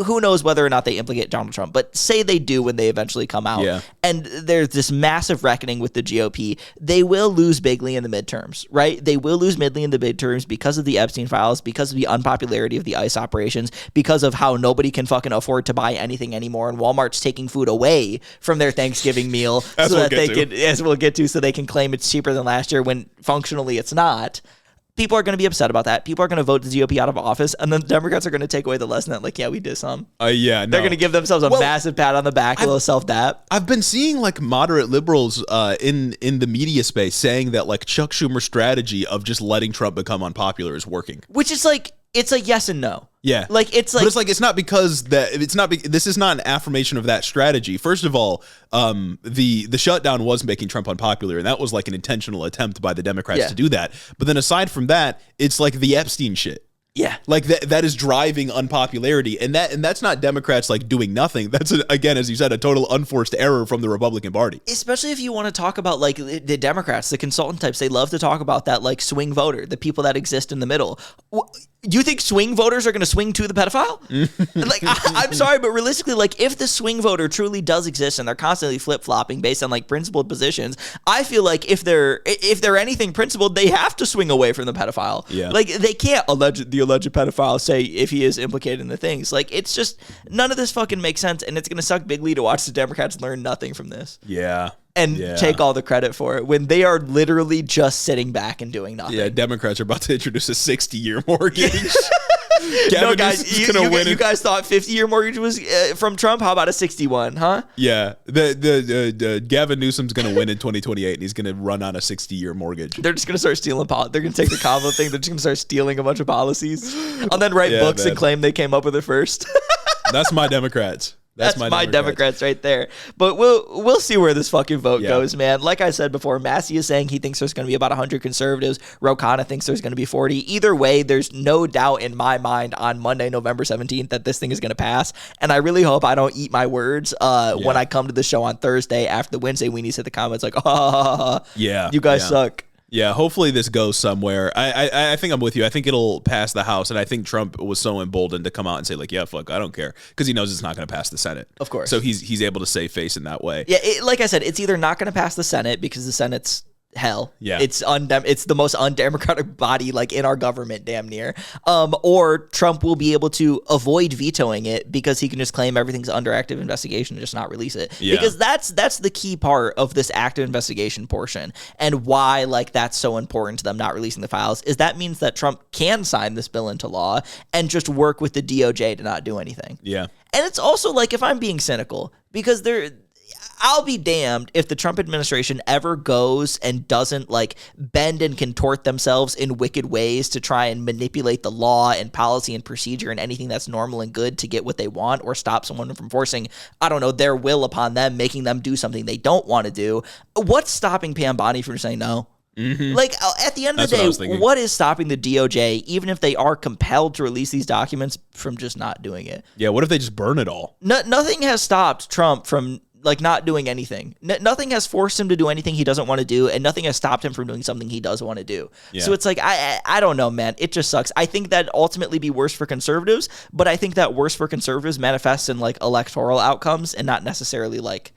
who knows whether or not they implicate Donald Trump, but say they do when they eventually come out, and there's this massive reckoning with the GOP, they will lose bigly in the midterms, right? They will lose midly in the midterms because of the Epstein files, because of the unpopularity of the ICE operations, because of how nobody can fucking afford to buy anything anymore, and Walmart's taking food away from their Thanksgiving meal so that they can, as we'll get to, so they can claim it's cheaper than last year when functionally it's not. People are going to be upset about that. People are going to vote the GOP out of office, and then the Democrats are going to take away the lesson that, like, yeah, we did some. They're going to give themselves a massive pat on the back, a little self-dap. I've been seeing like moderate liberals in the media space saying that like Chuck Schumer's strategy of just letting Trump become unpopular is working. Which is like, it's a yes and no. Yeah. Like, it's like, but it's like, it's not because that it's not, this is not an affirmation of that strategy. First of all, the shutdown was making Trump unpopular, and that was like an intentional attempt by the Democrats to do that. But then aside from that, it's like the Epstein shit. Yeah. Like that is driving unpopularity, and that's not Democrats like doing nothing. That's again, as you said, a total unforced error from the Republican Party. Especially if you want to talk about like the Democrats, the consultant types, they love to talk about that like swing voter, the people that exist in the middle. You think swing voters are going to swing to the pedophile? Like, I'm sorry, but realistically, like, if the swing voter truly does exist and they're constantly flip-flopping based on like principled positions, I feel like if they're anything principled, they have to swing away from the pedophile. Yeah. Like, they can't the alleged pedophile say if he is implicated in the things. Like, it's just, none of this fucking makes sense, and it's going to suck bigly to watch the Democrats learn nothing from this. Yeah. And take all the credit for it when they are literally just sitting back and doing nothing. Yeah, Democrats are about to introduce a 60-year mortgage. No, guys, you guys thought 50-year mortgage was from Trump? How about a 61, huh? Yeah, the Gavin Newsom's going to win in 2028, and he's going to run on a 60-year mortgage. They're just going to start stealing They're going to take the combo thing. They're just going to start stealing a bunch of policies and then write books and claim they came up with it first. That's my Democrats. That's my Democrats right there. But we'll see where this fucking vote goes, man. Like I said before, Massey is saying he thinks there's going to be about 100 conservatives. Ro Khanna thinks there's going to be 40. Either way, there's no doubt in my mind on Monday, November 17th, that this thing is going to pass. And I really hope I don't eat my words when I come to the show on Thursday after the Wednesday weenies hit the comments like, you guys suck. Yeah, hopefully this goes somewhere. I think I'm with you. I think it'll pass the House, and I think Trump was so emboldened to come out and say, like, yeah, fuck, I don't care, because he knows it's not going to pass the Senate. Of course. So he's able to save face in that way. Yeah, like I said, it's either not going to pass the Senate because the Senate's hell. Yeah. It's the most undemocratic body like in our government, damn near. Or Trump will be able to avoid vetoing it because he can just claim everything's under active investigation and just not release it. Yeah. Because that's the key part of this active investigation portion, and why like that's so important to them not releasing the files is that means that Trump can sign this bill into law and just work with the DOJ to not do anything. Yeah. And it's also like, if I'm being cynical, because I'll be damned if the Trump administration ever goes and doesn't like bend and contort themselves in wicked ways to try and manipulate the law and policy and procedure and anything that's normal and good to get what they want, or stop someone from forcing, I don't know, their will upon them, making them do something they don't want to do. What's stopping Pam Bondi from saying no? Mm-hmm. Like, at the end of the day, what is stopping the DOJ, even if they are compelled to release these documents, from just not doing it? Yeah, what if they just burn it all? Nothing has stopped Trump from like not doing anything. Nothing has forced him to do anything he doesn't want to do, and nothing has stopped him from doing something he does want to do. Yeah. So it's like, I don't know, man. It just sucks. I think that ultimately be worse for conservatives, but I think that worse for conservatives manifests in like electoral outcomes and not necessarily like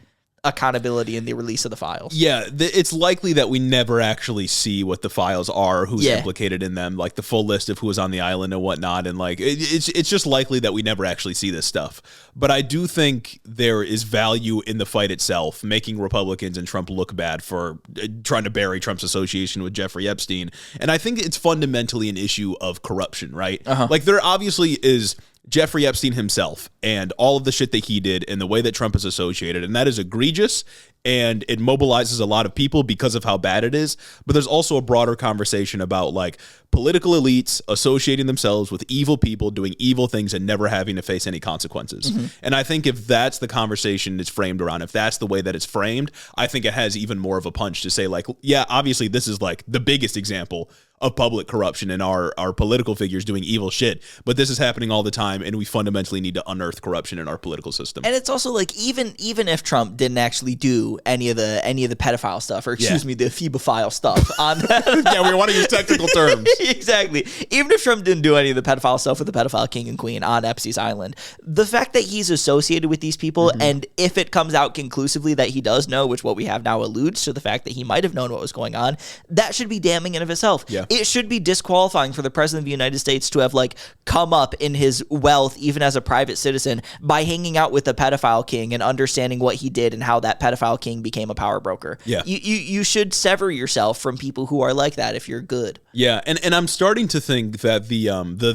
accountability in the release of the files. Yeah, it's likely that we never actually see what the files are, who's implicated in them, like the full list of who was on the island and whatnot, and like it's just likely that we never actually see this stuff. But I do think there is value in the fight itself, making Republicans and Trump look bad for trying to bury Trump's association with Jeffrey Epstein. And I think it's fundamentally an issue of corruption, right? Like, there obviously is Jeffrey Epstein himself and all of the shit that he did and the way that Trump is associated, and that is egregious, and it mobilizes a lot of people because of how bad it is. But there's also a broader conversation about like political elites associating themselves with evil people doing evil things and never having to face any consequences. Mm-hmm. And I think if that's the conversation it's framed around, if that's the way that it's framed, I think it has even more of a punch to say like, yeah, obviously this is like the biggest example of public corruption and our political figures doing evil shit, but this is happening all the time, and we fundamentally need to unearth corruption in our political system. And it's also like, even if Trump didn't actually do any of the pedophile stuff, or excuse me, the phoebophile stuff on yeah, we want to use technical terms. Exactly. Even if Trump didn't do any of the pedophile stuff with the pedophile king and queen on Epstein's island, the fact that he's associated with these people, and if it comes out conclusively that he does know, which what we have now alludes to the fact that he might have known what was going on, that should be damning in of itself. Yeah. It should be disqualifying for the president of the United States to have like come up in his wealth, even as a private citizen, by hanging out with the pedophile king and understanding what he did and how that pedophile king became a power broker. Yeah. You should sever yourself from people who are like that if you're good. Yeah, and I'm starting to think that the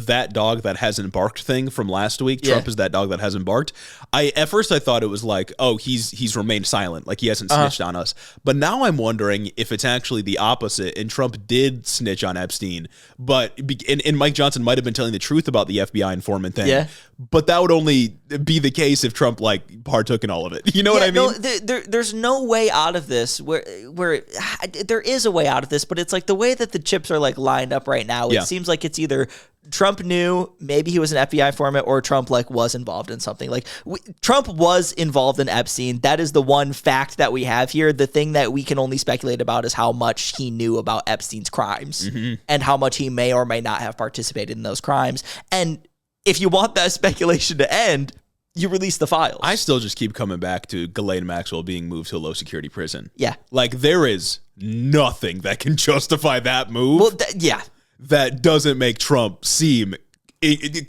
that dog that hasn't barked thing from last week, Trump is that dog that hasn't barked. At first I thought it was like, oh, he's remained silent, like he hasn't snitched on us. But now I'm wondering if it's actually the opposite, and Trump did snitch on Epstein, but and Mike Johnson might have been telling the truth about the FBI informant thing. Yeah. But that would only be the case if Trump like partook in all of it. You know what I mean? No, there's no way out of this where there is a way out of this, but it's like the way that the chips are like lined up right now. It seems like it's either Trump knew, maybe he was an FBI informant, or Trump like was involved in something. Like Trump was involved in Epstein. That is the one fact that we have here. The thing that we can only speculate about is how much he knew about Epstein's crimes and how much he may or may not have participated in those crimes. And if you want that speculation to end, you release the files. I still just keep coming back to Ghislaine Maxwell being moved to a low security prison. Yeah. Like, there is nothing that can justify that move. Well, yeah. That doesn't make Trump seem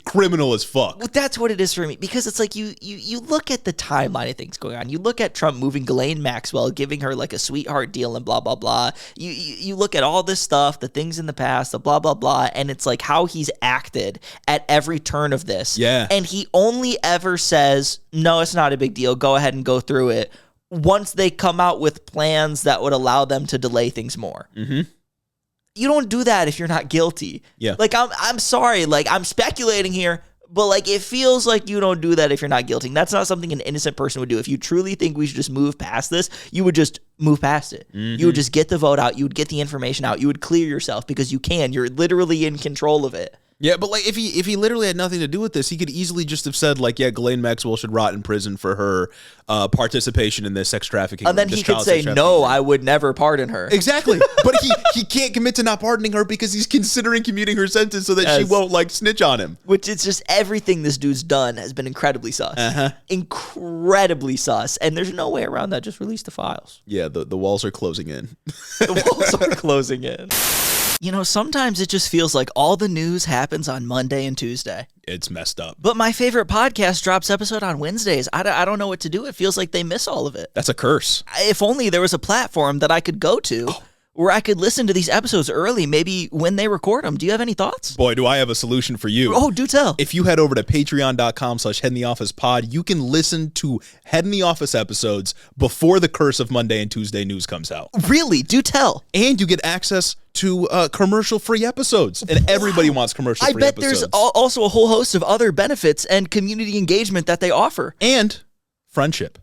criminal as fuck. Well, that's what it is for me, because it's like you look at the timeline of things going on. You look at Trump moving Ghislaine Maxwell, giving her like a sweetheart deal and blah, blah, blah. You look at all this stuff, the things in the past, the blah, blah, blah, and it's like how he's acted at every turn of this. Yeah. And he only ever says, no, it's not a big deal. Go ahead and go through it, once they come out with plans that would allow them to delay things more. Mm-hmm. You don't do that if you're not guilty. Yeah. Like, I'm sorry. Like, I'm speculating here, But, like, it feels like you don't do that if you're not guilty. That's not something an innocent person would do. If you truly think we should just move past this, you would just move past it. You would just get the vote out. You would get the information out. You would clear yourself because you can. You're literally in control of it. Yeah, but like if he literally had nothing to do with this, he could easily just have said like, yeah, Ghislaine Maxwell should rot in prison for her participation in this sex trafficking. And then he could say, no, I would never pardon her. Exactly. But he can't commit to not pardoning her because he's considering commuting her sentence so that she won't like snitch on him. Which it's just everything this dude's done has been incredibly sus. Incredibly sus. And there's no way around that. Just release the files. Yeah, the walls are closing in. The walls are closing in. You know, sometimes it just feels like all the news happens on Monday and Tuesday. It's messed up. But my favorite podcast drops episode on Wednesdays. I don't know what to do. It feels like they miss all of it. That's a curse. If only there was a platform that I could go to where I could listen to these episodes early, maybe when they record them. Do you have any thoughts? Boy, do I have a solution for you. Oh, do tell. If you head over to patreon.com/headintheofficepod, you can listen to Head in the Office episodes before the curse of Monday and Tuesday news comes out. Really? Do tell. And you get access to commercial-free episodes. And everybody wants commercial-free episodes. I bet there's also a whole host of other benefits and community engagement that they offer. And friendship.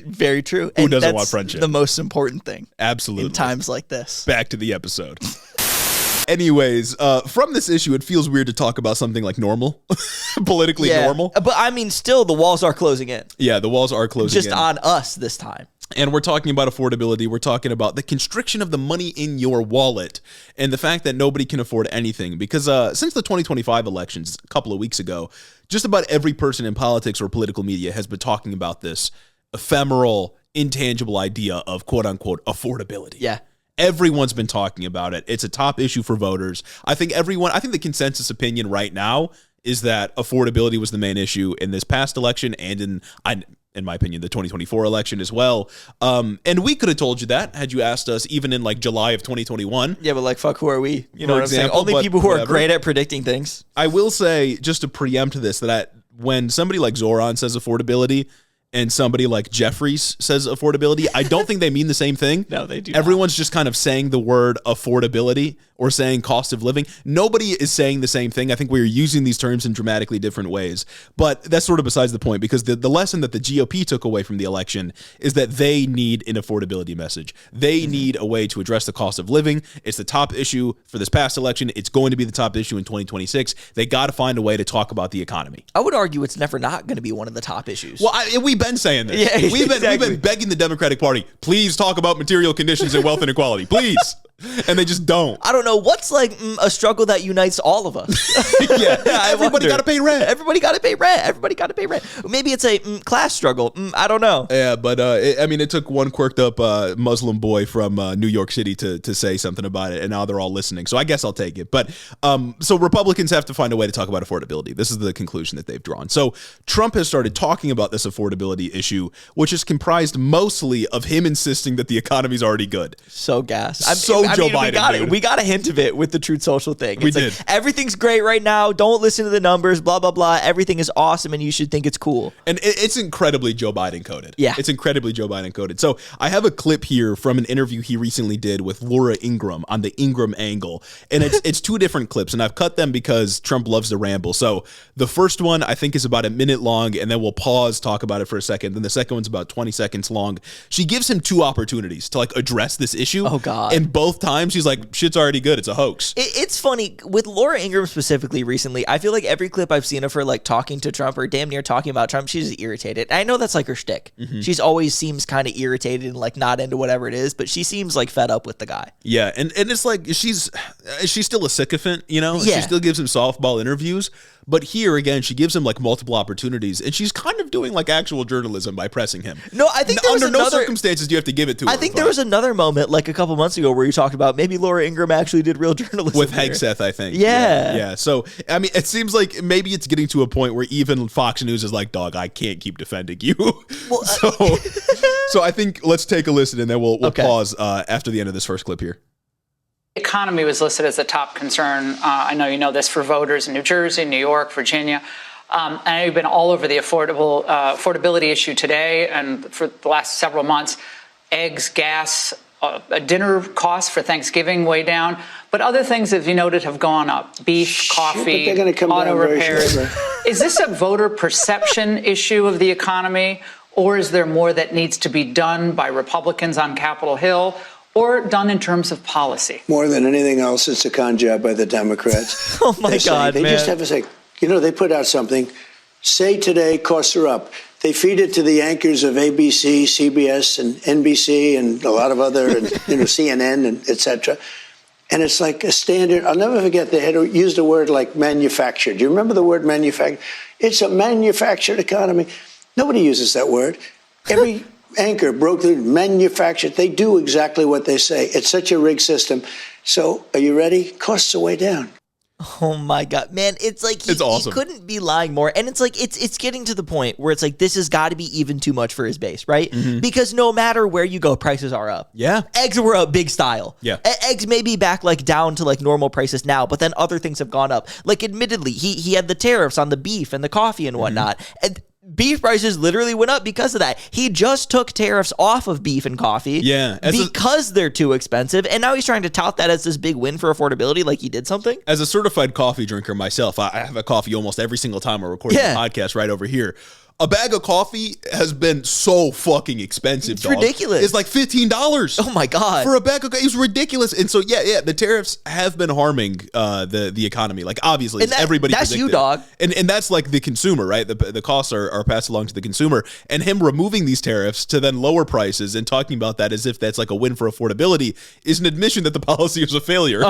Very true. Who doesn't want friendship? The most important thing. Absolutely. In times like this. Back to the episode. Anyways, from this issue, it feels weird to talk about something like normal, politically normal. But I mean, still, the walls are closing in. Yeah, the walls are closing in. Just on us this time. And we're talking about affordability. We're talking about the constriction of the money in your wallet and the fact that nobody can afford anything. Because since the 2025 elections a couple of weeks ago, just about every person in politics or political media has been talking about this ephemeral, intangible idea of quote unquote affordability. Yeah. Everyone's been talking about it. It's a top issue for voters. I think the consensus opinion right now is that affordability was the main issue in this past election and in my opinion, the 2024 election as well. And we could have told you that had you asked us even in like July of 2021. Yeah, but like, fuck, who are we? You know what I'm saying? Only people who are great at predicting things. I will say, just to preempt this, that when somebody like Zoran says affordability, and somebody like Jeffries says affordability, I don't think they mean the same thing. No, they do Everyone's just kind of saying the word affordability or saying cost of living. Nobody is saying the same thing. I think we're using these terms in dramatically different ways. But that's sort of besides the point, because the lesson that the GOP took away from the election is that they need an affordability message. They need a way to address the cost of living. It's the top issue for this past election. It's going to be the top issue in 2026. They got to find a way to talk about the economy. I would argue it's never not going to be one of the top issues. Well, we've been saying this. Yeah, we've been begging the Democratic Party, please talk about material conditions and wealth inequality, please. And they just don't. I don't know. What's like a struggle that unites all of us? Yeah. Everybody got to pay rent. Everybody got to pay rent. Everybody got to pay rent. Maybe it's a class struggle. I don't know. Yeah, but it took one quirked up Muslim boy from New York City to say something about it, and now they're all listening. So I guess I'll take it. But so Republicans have to find a way to talk about affordability. This is the conclusion that they've drawn. So Trump has started talking about this affordability issue, which is comprised mostly of him insisting that the economy's already good. So gas. Joe Biden. We got a hint of it with the Truth Social thing. We did. Everything's great right now. Don't listen to the numbers. Blah blah blah. Everything is awesome, and you should think it's cool. And it's incredibly Joe Biden coded. Yeah, it's incredibly Joe Biden coded. So I have a clip here from an interview he recently did with Laura Ingraham on the Ingraham Angle, and it's two different clips, and I've cut them because Trump loves to ramble. So the first one I think is about a minute long, and then we'll pause, talk about it for a second. Then the second one's about 20 seconds long. She gives him two opportunities to like address this issue. Oh God! And both times he's like, shit's already good. It's a hoax. It's funny with Laura Ingraham specifically recently. I feel like every clip I've seen of her like talking to Trump or damn near talking about Trump, she's irritated. I know that's like her shtick. Mm-hmm. She's always seems kind of irritated and like not into whatever it is, but she seems like fed up with the guy. Yeah, and it's like she's still a sycophant, you know? Yeah. She still gives him softball interviews. But here, again, she gives him like multiple opportunities, and she's kind of doing like actual journalism by pressing him. No, I think there was under no circumstances do you have to give it to her. I think there was another moment like a couple months ago where you talked about maybe Laura Ingraham actually did real journalism. With Hegseth, I think. Yeah. So, I mean, it seems like maybe it's getting to a point where even Fox News is like, dog, I can't keep defending you. Well, so I think let's take a listen, and then we'll pause after the end of this first clip here. Economy was listed as a top concern. I know you know this for voters in New Jersey, New York, Virginia. And I know you've been all over the affordability issue today and for the last several months. Eggs, gas, a dinner cost for Thanksgiving way down. But other things, as you noted, have gone up. Beef, coffee, auto repairs. Is this a voter perception issue of the economy, or is there more that needs to be done by Republicans on Capitol Hill, or done in terms of policy? More than anything else, it's a con job by the Democrats. Oh, my God, They man. just have to say, they put out something, say today costs are up. They feed it to the anchors of ABC, CBS, and NBC, and a lot of other, and CNN, and et cetera. And it's like a standard. I'll never forget they had used a word like manufactured. Do you remember the word manufactured? It's a manufactured economy. Nobody uses that word. Every anchor broke the manufactured. They do exactly what they say. It's such a rigged system. So are you ready? Costs are way down. Oh my God, man. It's like It's awesome. he couldn't be lying more. And it's like it's getting to the point where it's like this has got to be even too much for his base, right? Because no matter where you go, prices are up. Yeah. Eggs were up big style. Yeah. Eggs may be back like down to like normal prices now, but then other things have gone up. Like admittedly, he had the tariffs on the beef and the coffee and whatnot. And beef prices literally went up because of that. He just took tariffs off of beef and coffee because they're too expensive. And now he's trying to tout that as this big win for affordability, like he did something. As a certified coffee drinker myself, I have a coffee almost every single time I record the podcast right over here. A bag of coffee has been so fucking expensive, It's dog. ridiculous. It's like $15. Oh my God. For a bag of coffee. It's ridiculous. And so, yeah, the tariffs have been harming the economy. Like, obviously, And everybody that's predicted. you, dog. And that's like the consumer, right? The costs are passed along to the consumer. And him removing these tariffs to then lower prices and talking about that as if that's like a win for affordability is an admission that the policy is a failure.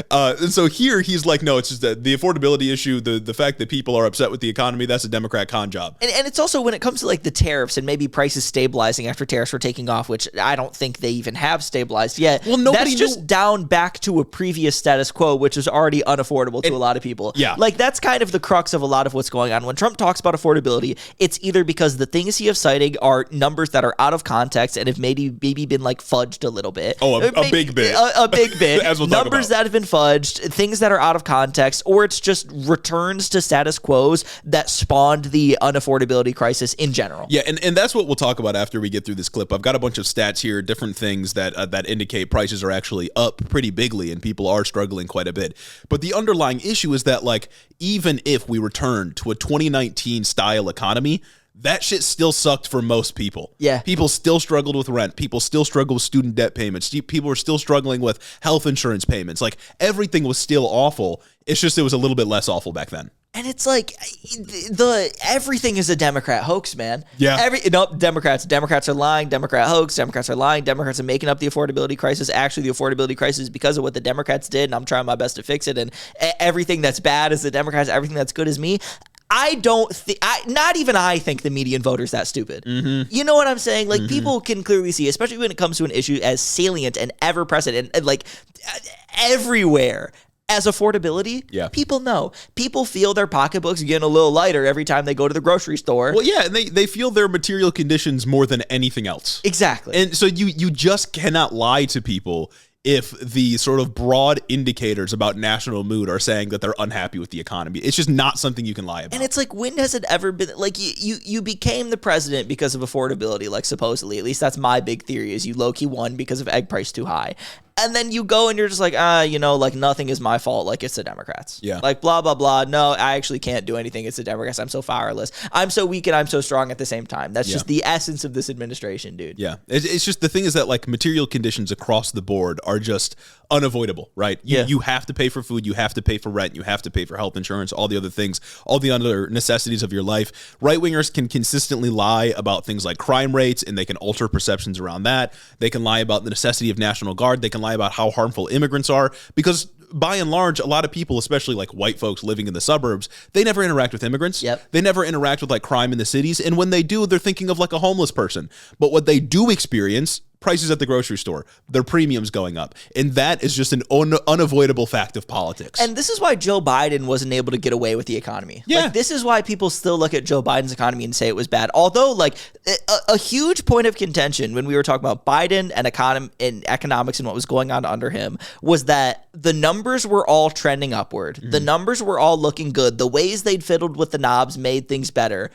And so here he's like, no, it's just the affordability issue, the fact that people are upset with the economy, that's a Democrat con job. And it's also when it comes to like the tariffs and maybe prices stabilizing after tariffs were taking off, which I don't think they even have stabilized yet. Well, nobody that's just down back to a previous status quo, which is already unaffordable to a lot of people. Yeah. Like that's kind of the crux of a lot of what's going on. When Trump talks about affordability, it's either because the things he is citing are numbers that are out of context and have maybe been like fudged a little bit. Oh, a big bit. A big bit. As we'll talk Numbers about. that have been fudged, things that are out of context, or it's just returns to status quos that spawned the unaffordability crisis in general. Yeah, and that's what we'll talk about after we get through this clip. I've got a bunch of stats here, different things that indicate prices are actually up pretty bigly and people are struggling quite a bit. But the underlying issue is that, like, even if we return to a 2019 style economy, that shit still sucked for most people. Yeah. People still struggled with rent. People still struggle with student debt payments. People were still struggling with health insurance payments. Like, everything was still awful. It's just it was a little bit less awful back then. And it's like everything is a Democrat hoax, man. Yeah. Democrats are lying. Democrat hoax. Democrats are lying. Democrats are making up the affordability crisis. Actually, the affordability crisis is because of what the Democrats did, and I'm trying my best to fix it. And everything that's bad is the Democrats. Everything that's good is me. I don't think, not even I think the median voter's that stupid. You know what I'm saying? Like, people can clearly see, especially when it comes to an issue as salient and ever present and like everywhere as affordability. Yeah. People know. People feel their pocketbooks getting a little lighter every time they go to the grocery store. Well, yeah, and they feel their material conditions more than anything else. Exactly. And so you just cannot lie to people if the sort of broad indicators about national mood are saying that they're unhappy with the economy. It's just not something you can lie about. And it's like, when has it ever been like you became the president because of affordability, like supposedly, at least that's my big theory, is you low-key won because of egg price too high. And then you go and you're just like, like nothing is my fault. Like, it's the Democrats. Yeah. Like, blah, blah, blah. No, I actually can't do anything. It's the Democrats. I'm so powerless. I'm so weak and I'm so strong at the same time. That's just the essence of this administration, dude. Yeah. It's just the thing is that, like, material conditions across the board are just unavoidable, right? You have to pay for food. You have to pay for rent. You have to pay for health insurance, all the other things, all the other necessities of your life. Right-wingers can consistently lie about things like crime rates, and they can alter perceptions around that. They can lie about the necessity of National Guard. They can lie about how harmful immigrants are, because by and large, a lot of people, especially like white folks living in the suburbs, they never interact with immigrants. Yep. They never interact with like crime in the cities. And when they do, they're thinking of like a homeless person. But what they do experience, prices at the grocery store, their premiums going up. And that is just an unavoidable fact of politics. And this is why Joe Biden wasn't able to get away with the economy. Yeah. Like, this is why people still look at Joe Biden's economy and say it was bad. Although, like, a huge point of contention when we were talking about Biden and economics and what was going on under him was that the numbers were all trending upward. The numbers were all looking good. The ways they'd fiddled with the knobs made things better.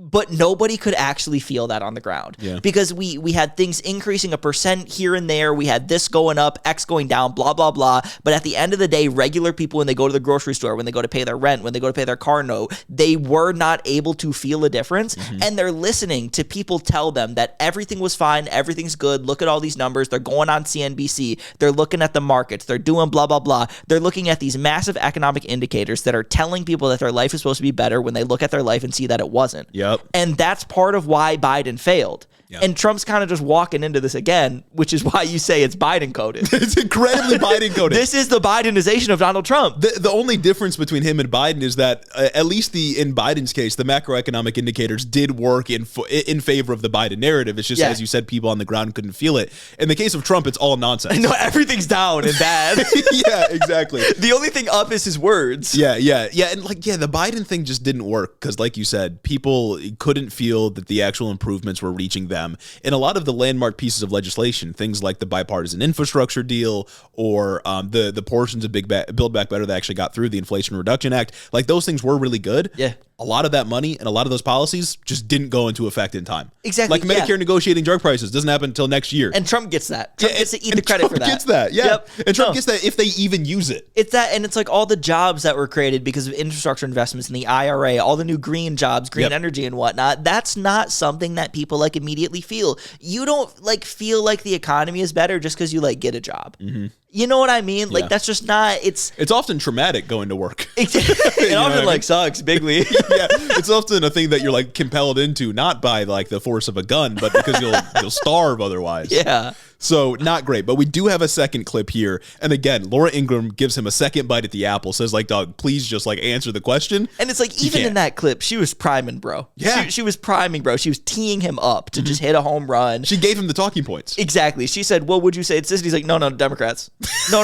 but nobody could actually feel that on the ground because we had things increasing 1% here and there. We had this going up, X going down, blah, blah, blah. But at the end of the day, regular people, when they go to the grocery store, when they go to pay their rent, when they go to pay their car note, they were not able to feel a difference. And they're listening to people tell them that everything was fine, everything's good. Look at all these numbers. They're going on CNBC. They're looking at the markets. They're doing blah, blah, blah. They're looking at these massive economic indicators that are telling people that their life is supposed to be better when they look at their life and see that it wasn't. Yep. And that's part of why Biden failed. Yep. And Trump's kind of just walking into this again, which is why you say it's Biden coded. It's incredibly Biden coded. This is the Bidenization of Donald Trump. The only difference between him and Biden is that, at least in Biden's case, the macroeconomic indicators did work in favor of the Biden narrative. It's just, as you said, people on the ground couldn't feel it. In the case of Trump, it's all nonsense. No, everything's down and bad. Yeah, exactly. The only thing up is his words. Yeah. And the Biden thing just didn't work because, like you said, people couldn't feel that the actual improvements were reaching them. In a lot of the landmark pieces of legislation, things like the bipartisan infrastructure deal or the portions of Build Back Better that actually got through the Inflation Reduction Act, like those things were really good. Yeah. A lot of that money and a lot of those policies just didn't go into effect in time. Exactly. Like Medicare negotiating drug prices doesn't happen until next year. And Trump gets that. Trump gets to eat the credit for that. Trump gets that, yeah. Yep. And Trump gets that if they even use it. It's that, and it's like all the jobs that were created because of infrastructure investments in the IRA, all the new green jobs, green energy and whatnot. That's not something that people like immediately feel. You don't like feel like the economy is better just because you like get a job. Mm-hmm. You know what I mean? Like that's just not. It's often traumatic going to work. It often like sucks bigly. Yeah, it's often a thing that you're like compelled into, not by like the force of a gun, but because you'll starve otherwise. Yeah. So not great, but we do have a second clip here. And again, Laura Ingraham gives him a second bite at the apple, says like, dog, please just like answer the question. And it's like, even in that clip, she was priming, bro. Yeah. She was priming, bro. She was teeing him up to just hit a home run. She gave him the talking points. Exactly. She said, well, would you say it's this? And he's like, no, Democrats. No,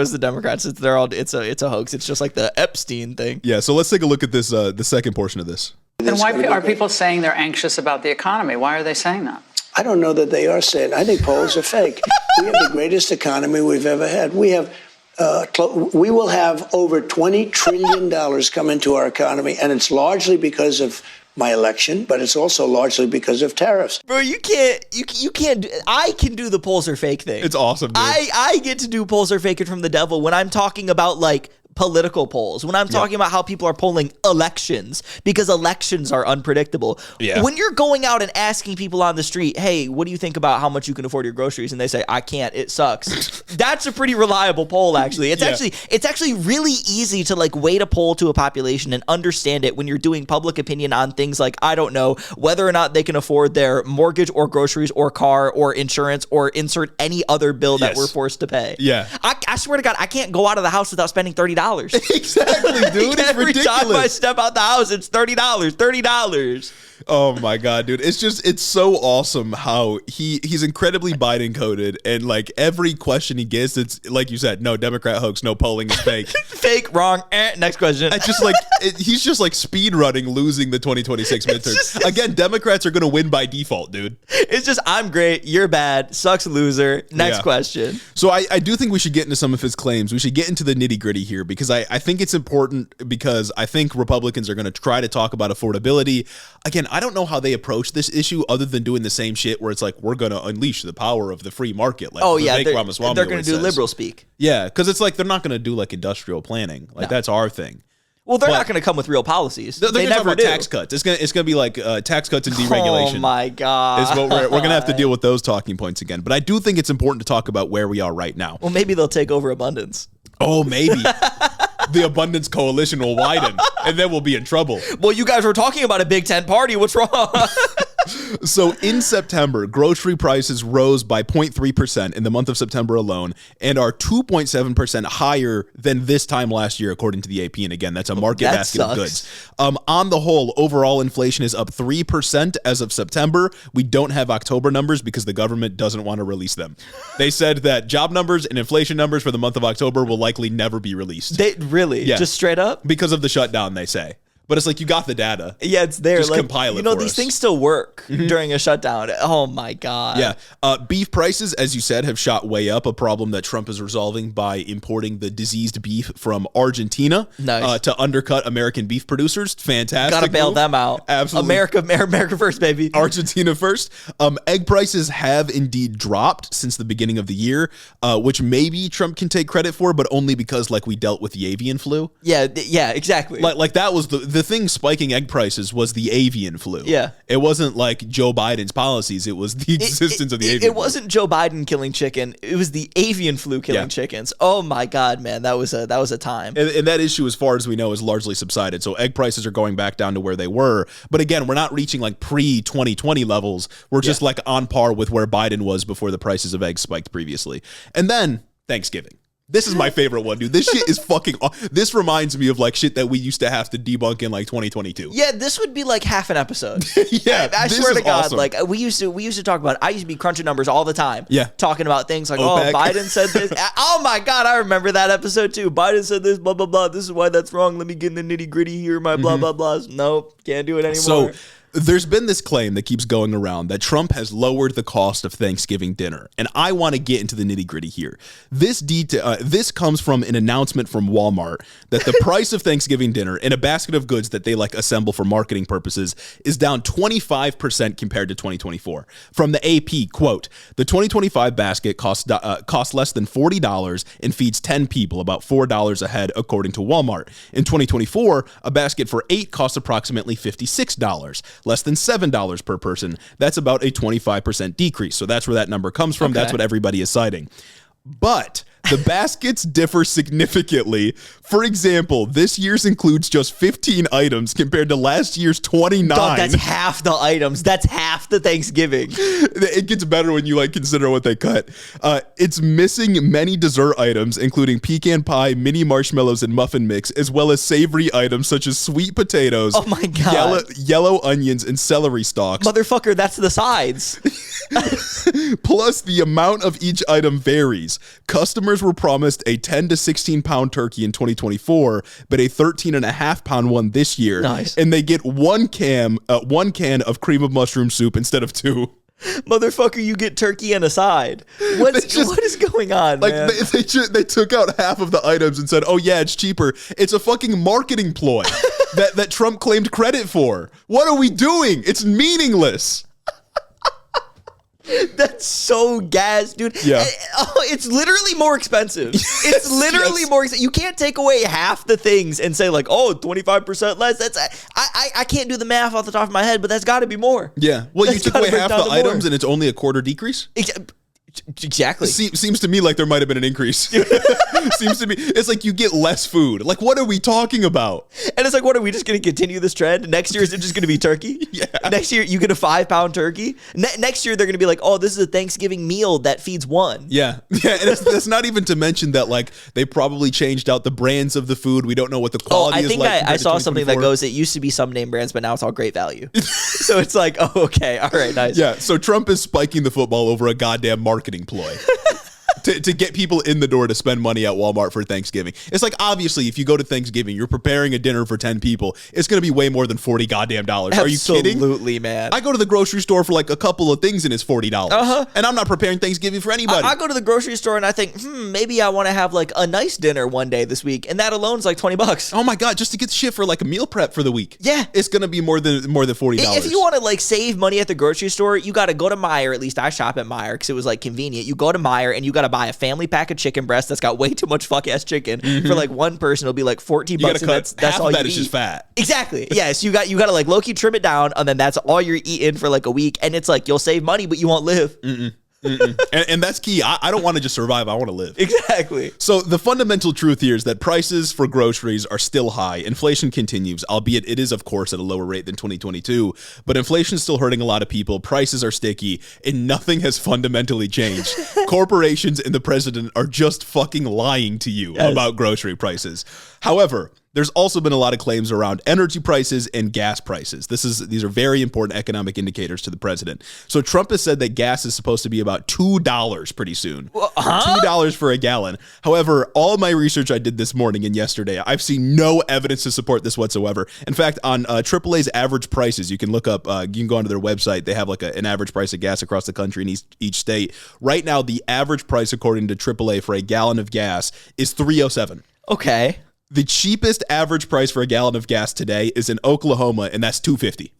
it's the Democrats. It's a hoax. It's just like the Epstein thing. Yeah. So let's take a look at this, the second portion of this. And why are people saying they're anxious about the economy? Why are they saying that? I don't know that they are saying. I think polls are fake. We have the greatest economy we've ever had. We will have over $20 trillion come into our economy, and it's largely because of my election, but it's also largely because of tariffs. Bro, you can't, I can do the polls are fake thing. It's awesome, dude. I get to do polls are fake from the devil when I'm talking about like political polls, when I'm talking about how people are polling elections, because elections are unpredictable. Yeah. When you're going out and asking people on the street, hey, what do you think about how much you can afford your groceries? And they say, I can't, it sucks. That's a pretty reliable poll, actually. It's actually really easy to like weight a poll to a population and understand it when you're doing public opinion on things like, I don't know, whether or not they can afford their mortgage or groceries or car or insurance or insert any other bill that we're forced to pay. Yeah. I swear to God, I can't go out of the house without spending $30. Exactly, dude. It's Every ridiculous. time I step out the house, it's $30. Oh my God, dude. It's so awesome how he's incredibly Biden coded, and like every question he gets, it's like you said, no, Democrat hoax, no, polling is fake. Fake, wrong, next question. It's just like he's just like speed running, losing the 2026 midterms. Again, Democrats are gonna win by default, dude. It's just, I'm great, you're bad, sucks, loser. Next question. So I do think we should get into some of his claims. We should get into the nitty gritty here because I think it's important, because I think Republicans are going to try to talk about affordability. Again, I don't know how they approach this issue other than doing the same shit where it's like, we're going to unleash the power of the free market. Like they're going to do liberal speak. Yeah, because it's like they're not going to do like industrial planning. Like that's our thing. Well, they're not going to come with real policies. They never do. Tax cuts. It's gonna be like tax cuts and deregulation. Oh my God! Is what we're going to have to deal with those talking points again. But I do think it's important to talk about where we are right now. Well, maybe they'll take over abundance. Oh, maybe. The abundance coalition will widen, and then we'll be in trouble. Well, you guys were talking about a Big Tent party. What's wrong? So in September, grocery prices rose by 0.3% in the month of September alone and are 2.7% higher than this time last year, according to the AP. And again, that's a market basket of goods. On the whole, overall inflation is up 3% as of September. We don't have October numbers because the government doesn't want to release them. They said that job numbers and inflation numbers for the month of October will likely never be released. Really? Yeah. Just straight up? Because of the shutdown, they say. But it's like you got the data. Yeah, it's there. Just like, compile it you know, for these us. things still work during a shutdown. Oh my God. Yeah. Beef prices, as you said, have shot way up, a problem that Trump is resolving by importing the diseased beef from Argentina to undercut American beef producers. Fantastic. Gotta bail move. them out. Absolutely. America first, baby. Argentina first. Egg prices have indeed dropped since the beginning of the year, which maybe Trump can take credit for, but only because like we dealt with the avian flu. Yeah, exactly. Like that was the thing spiking egg prices was the avian flu. Yeah. It wasn't like Joe Biden's policies. It was the existence of the avian flu. It wasn't Joe Biden killing chicken. It was the avian flu killing chickens. Oh my God, man. That was a time. And that issue, as far as we know, is largely subsided. So egg prices are going back down to where they were. But again, we're not reaching like pre-2020 levels. We're just like on par with where Biden was before the prices of eggs spiked previously. And then Thanksgiving. This is my favorite one, dude. This shit is fucking. This reminds me of like shit that we used to have to debunk in like 2022. Yeah, this would be like half an episode. Yeah, I swear to God, awesome. like we used to talk about. I used to be crunching numbers all the time. Yeah, talking about things like, OPEC. oh, Biden said this. Oh my God, I remember that episode too. Biden said this, blah blah blah. This is why that's wrong. Let me get in the nitty gritty here. My blah blah blahs. Nope, can't do it anymore. So there's been this claim that keeps going around that Trump has lowered the cost of Thanksgiving dinner. And I want to get into the nitty gritty here. This comes from an announcement from Walmart that the price of Thanksgiving dinner in a basket of goods that they like assemble for marketing purposes is down 25% compared to 2024. From the AP, quote, the 2025 basket costs less than $40 and feeds 10 people, about $4 a head, according to Walmart. In 2024, a basket for 8 costs approximately $56. Less than $7 per person. That's about a 25% decrease. So that's where that number comes from. Okay. That's what everybody is citing. But the baskets differ significantly. For example, this year's includes just 15 items compared to last year's 29. Dog, that's half the items. That's half the Thanksgiving. It gets better when you like consider what they cut. It's missing many dessert items, including pecan pie, mini marshmallows, and muffin mix, as well as savory items such as sweet potatoes. Oh my God. Yellow onions and celery stalks. Motherfucker, that's the sides. Plus, the amount of each item varies. Customers were promised a 10 to 16 pound turkey in 2024, but a 13.5 pound one this year. Nice. And they get one can of cream of mushroom soup instead of 2. Motherfucker, you get turkey and a side. What is going on, like, man? They took out half of the items and said, oh yeah, it's cheaper. It's a fucking marketing ploy that Trump claimed credit for. What are we doing? It's meaningless. That's so gas, dude. Yeah. It's literally more expensive. It's literally more expensive. You can't take away half the things and say like, oh, 25% less. That's I can't do the math off the top of my head, but that's got to be more. Yeah. Well, That's you took gotta away break half down the to items more. and it's only a quarter decrease? Exactly. Seems to me like there might have been an increase. Seems to me. It's like you get less food. Like, what are we talking about? And it's like, what, are we just going to continue this trend? Next year, is it just going to be turkey? Yeah. Next year, you get a 5 pound turkey. Next year, they're going to be like, oh, this is a Thanksgiving meal that feeds 1. Yeah. Yeah. And that's not even to mention that, like, they probably changed out the brands of the food. We don't know what the quality I is think like. I saw something that goes, it used to be some name brands, but now it's all great value. So it's like, oh, okay. All right. Nice. Yeah. So Trump is spiking the football over a goddamn marketing ploy. To get people in the door to spend money at Walmart for Thanksgiving. It's like, obviously, if you go to Thanksgiving, you're preparing a dinner for 10 people. It's going to be way more than $40 goddamn dollars. Are you kidding? Absolutely, man. I go to the grocery store for like a couple of things and it's $40. Uh-huh. And I'm not preparing Thanksgiving for anybody. I go to the grocery store and I think, maybe I want to have like a nice dinner one day this week. And that alone's like $20. Oh my God, just to get shit for like a meal prep for the week. Yeah. It's going to be more than $40. If you want to like save money at the grocery store, you got to go to Meijer. At least I shop at Meijer because it was like convenient. You go to Meijer and you got to buy a family pack of chicken breast that's got way too much fuck ass chicken for like one person. It'll be like $14. You gotta cut that's half all of that you is eat. just fat. Exactly. Yes, you got to like low-key trim it down, and then that's all you're eating for like a week. And it's like you'll save money, but you won't live. And that's key. I don't want to just survive. I want to live. Exactly. So the fundamental truth here is that prices for groceries are still high. Inflation continues, albeit it is, of course, at a lower rate than 2022. But inflation is still hurting a lot of people. Prices are sticky, and nothing has fundamentally changed. Corporations and the president are just fucking lying to you about grocery prices. However, There's also been a lot of claims around energy prices and gas prices. These are very important economic indicators to the president. So Trump has said that gas is supposed to be about $2 pretty soon. $2 for a gallon. However, all of my research I did this morning and yesterday, I've seen no evidence to support this whatsoever. In fact, on AAA's average prices, you can look up, you can go onto their website. They have like an average price of gas across the country in each state. Right now, the average price, according to AAA, for a gallon of gas is $3.07. Okay. The cheapest average price for a gallon of gas today is in Oklahoma, and that's $2.50.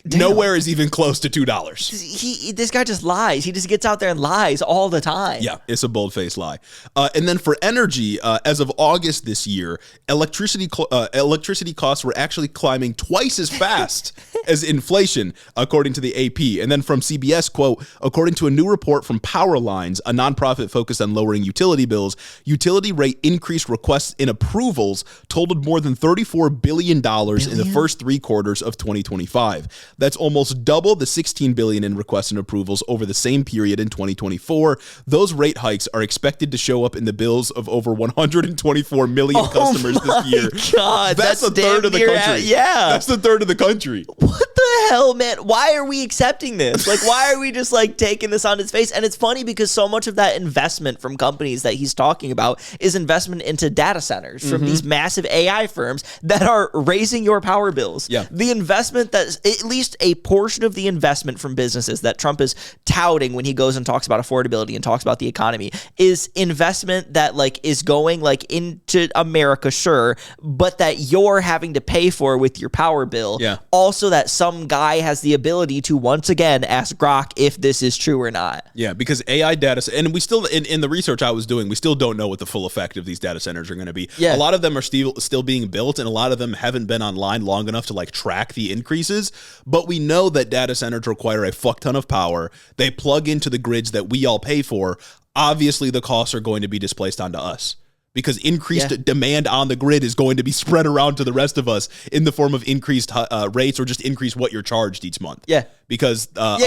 Damn. Nowhere is even close to $2. This guy just lies. He just gets out there and lies all the time. Yeah, it's a bold-faced lie. And then for energy, as of August this year, electricity costs were actually climbing twice as fast as inflation, according to the AP. And then from CBS, quote, according to a new report from Power Lines, a nonprofit focused on lowering utility bills, utility rate increase requests and approvals totaled more than $34 billion in the first 3 quarters of 2025. That's almost double the $16 billion in requests and approvals over the same period in 2024. Those rate hikes are expected to show up in the bills of over 124 million customers this year. God, that's a third of the country. That's the third of the country. What the hell, man? Why are we accepting this? Like, why are we just like taking this on its face? And it's funny because so much of that investment from companies that he's talking about is investment into data centers from these massive AI firms that are raising your power bills. Yeah. The investment that's at least a portion of the investment from businesses that Trump is touting when he goes and talks about affordability and talks about the economy is investment that like is going like into America, sure, but that you're having to pay for with your power bill. Yeah. Also that some guy has the ability to once again ask Grok if this is true or not. Yeah, because AI data, and we still, in the research I was doing, we still don't know what the full effect of these data centers are going to be. Yeah. A lot of them are still being built, and a lot of them haven't been online long enough to like track the increases. But we know that data centers require a fuck ton of power. They plug into the grids that we all pay for. Obviously, the costs are going to be displaced onto us because increased demand on the grid is going to be spread around to the rest of us in the form of increased rates or just increase what you're charged each month. Yeah. Because a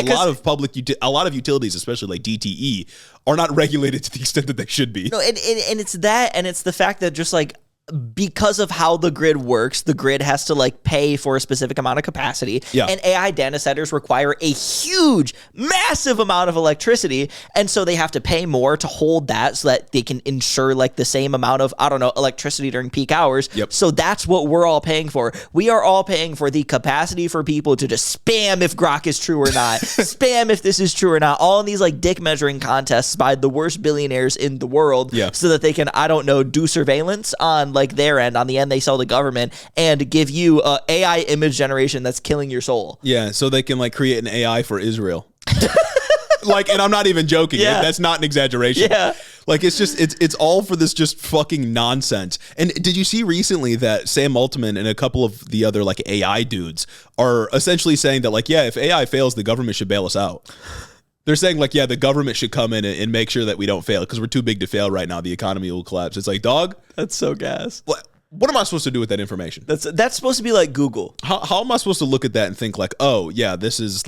lot of utilities, especially like DTE, are not regulated to the extent that they should be. No, and it's that, and it's the fact that just like, because of how the grid works, the grid has to like pay for a specific amount of capacity. Yeah. And AI data centers require a huge, massive amount of electricity. And so they have to pay more to hold that so that they can ensure like the same amount of, I don't know, electricity during peak hours. Yep. So that's what we're all paying for. We are all paying for the capacity for people to just spam if Grok is true or not, spam if this is true or not, all in these like dick measuring contests by the worst billionaires in the world so that they can, I don't know, do surveillance on like their end, on the end they sell the government, and give you AI image generation that's killing your soul. Yeah, so they can like create an AI for Israel. Like, and I'm not even joking. Yeah. That's not an exaggeration. Yeah. Like, it's just, it's all for this just fucking nonsense. And did you see recently that Sam Altman and a couple of the other like AI dudes are essentially saying that like, yeah, if AI fails, the government should bail us out. They're saying like, yeah, the government should come in and make sure that we don't fail because we're too big to fail right now. The economy will collapse. It's like, dog, that's so gas. What am I supposed to do with that information? That's supposed to be like Google. How am I supposed to look at that and think like, oh yeah, this is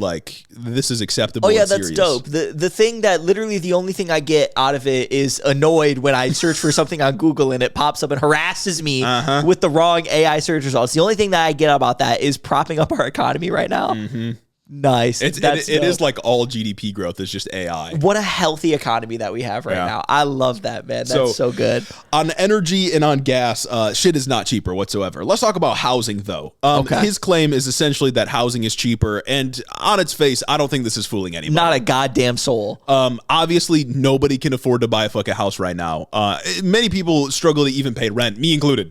acceptable? Oh yeah, and that's serious. dope. The thing that literally the only thing I get out of it is annoyed when I search for something on Google and it pops up and harasses me with the wrong AI search results. The only thing that I get about that is propping up our economy right now. Mm-hmm. Nice. It is like all GDP growth is just AI. What a healthy economy that we have right now. I love that, man. That's so good. On energy and on gas, shit is not cheaper whatsoever. Let's talk about housing, though. His claim is essentially that housing is cheaper, and on its face, I don't think this is fooling anybody. Not a goddamn soul. Obviously, nobody can afford to buy a fucking house right now. Many people struggle to even pay rent, me included.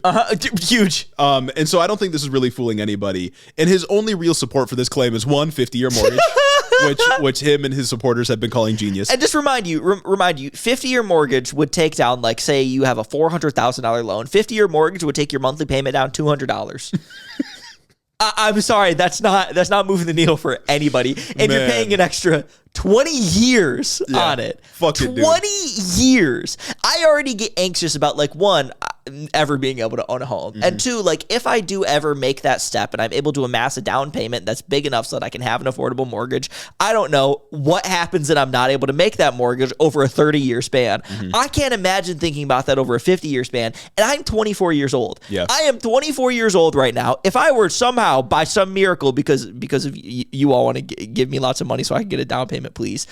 Huge. And so I don't think this is really fooling anybody. And his only real support for this claim is 50-year mortgage, which him and his supporters have been calling genius. And just remind you, 50-year mortgage would take down, like, say you have a $400,000 loan. 50-year mortgage would take your monthly payment down $200. I'm sorry, that's not moving the needle for anybody. And you're paying an extra 20 years on it. Fuck it, dude. 20 years. I already get anxious about, like, one, ever being able to own a home. And two, like if I do ever make that step and I'm able to amass a down payment that's big enough so that I can have an affordable mortgage, I don't know what happens that I'm not able to make that mortgage over a 30-year span. I can't imagine thinking about that over a 50-year span. And I'm 24 years old. Yeah. I am 24 years old right now. If I were somehow, by some miracle, because of you all want to give me lots of money so I can get a down payment, please,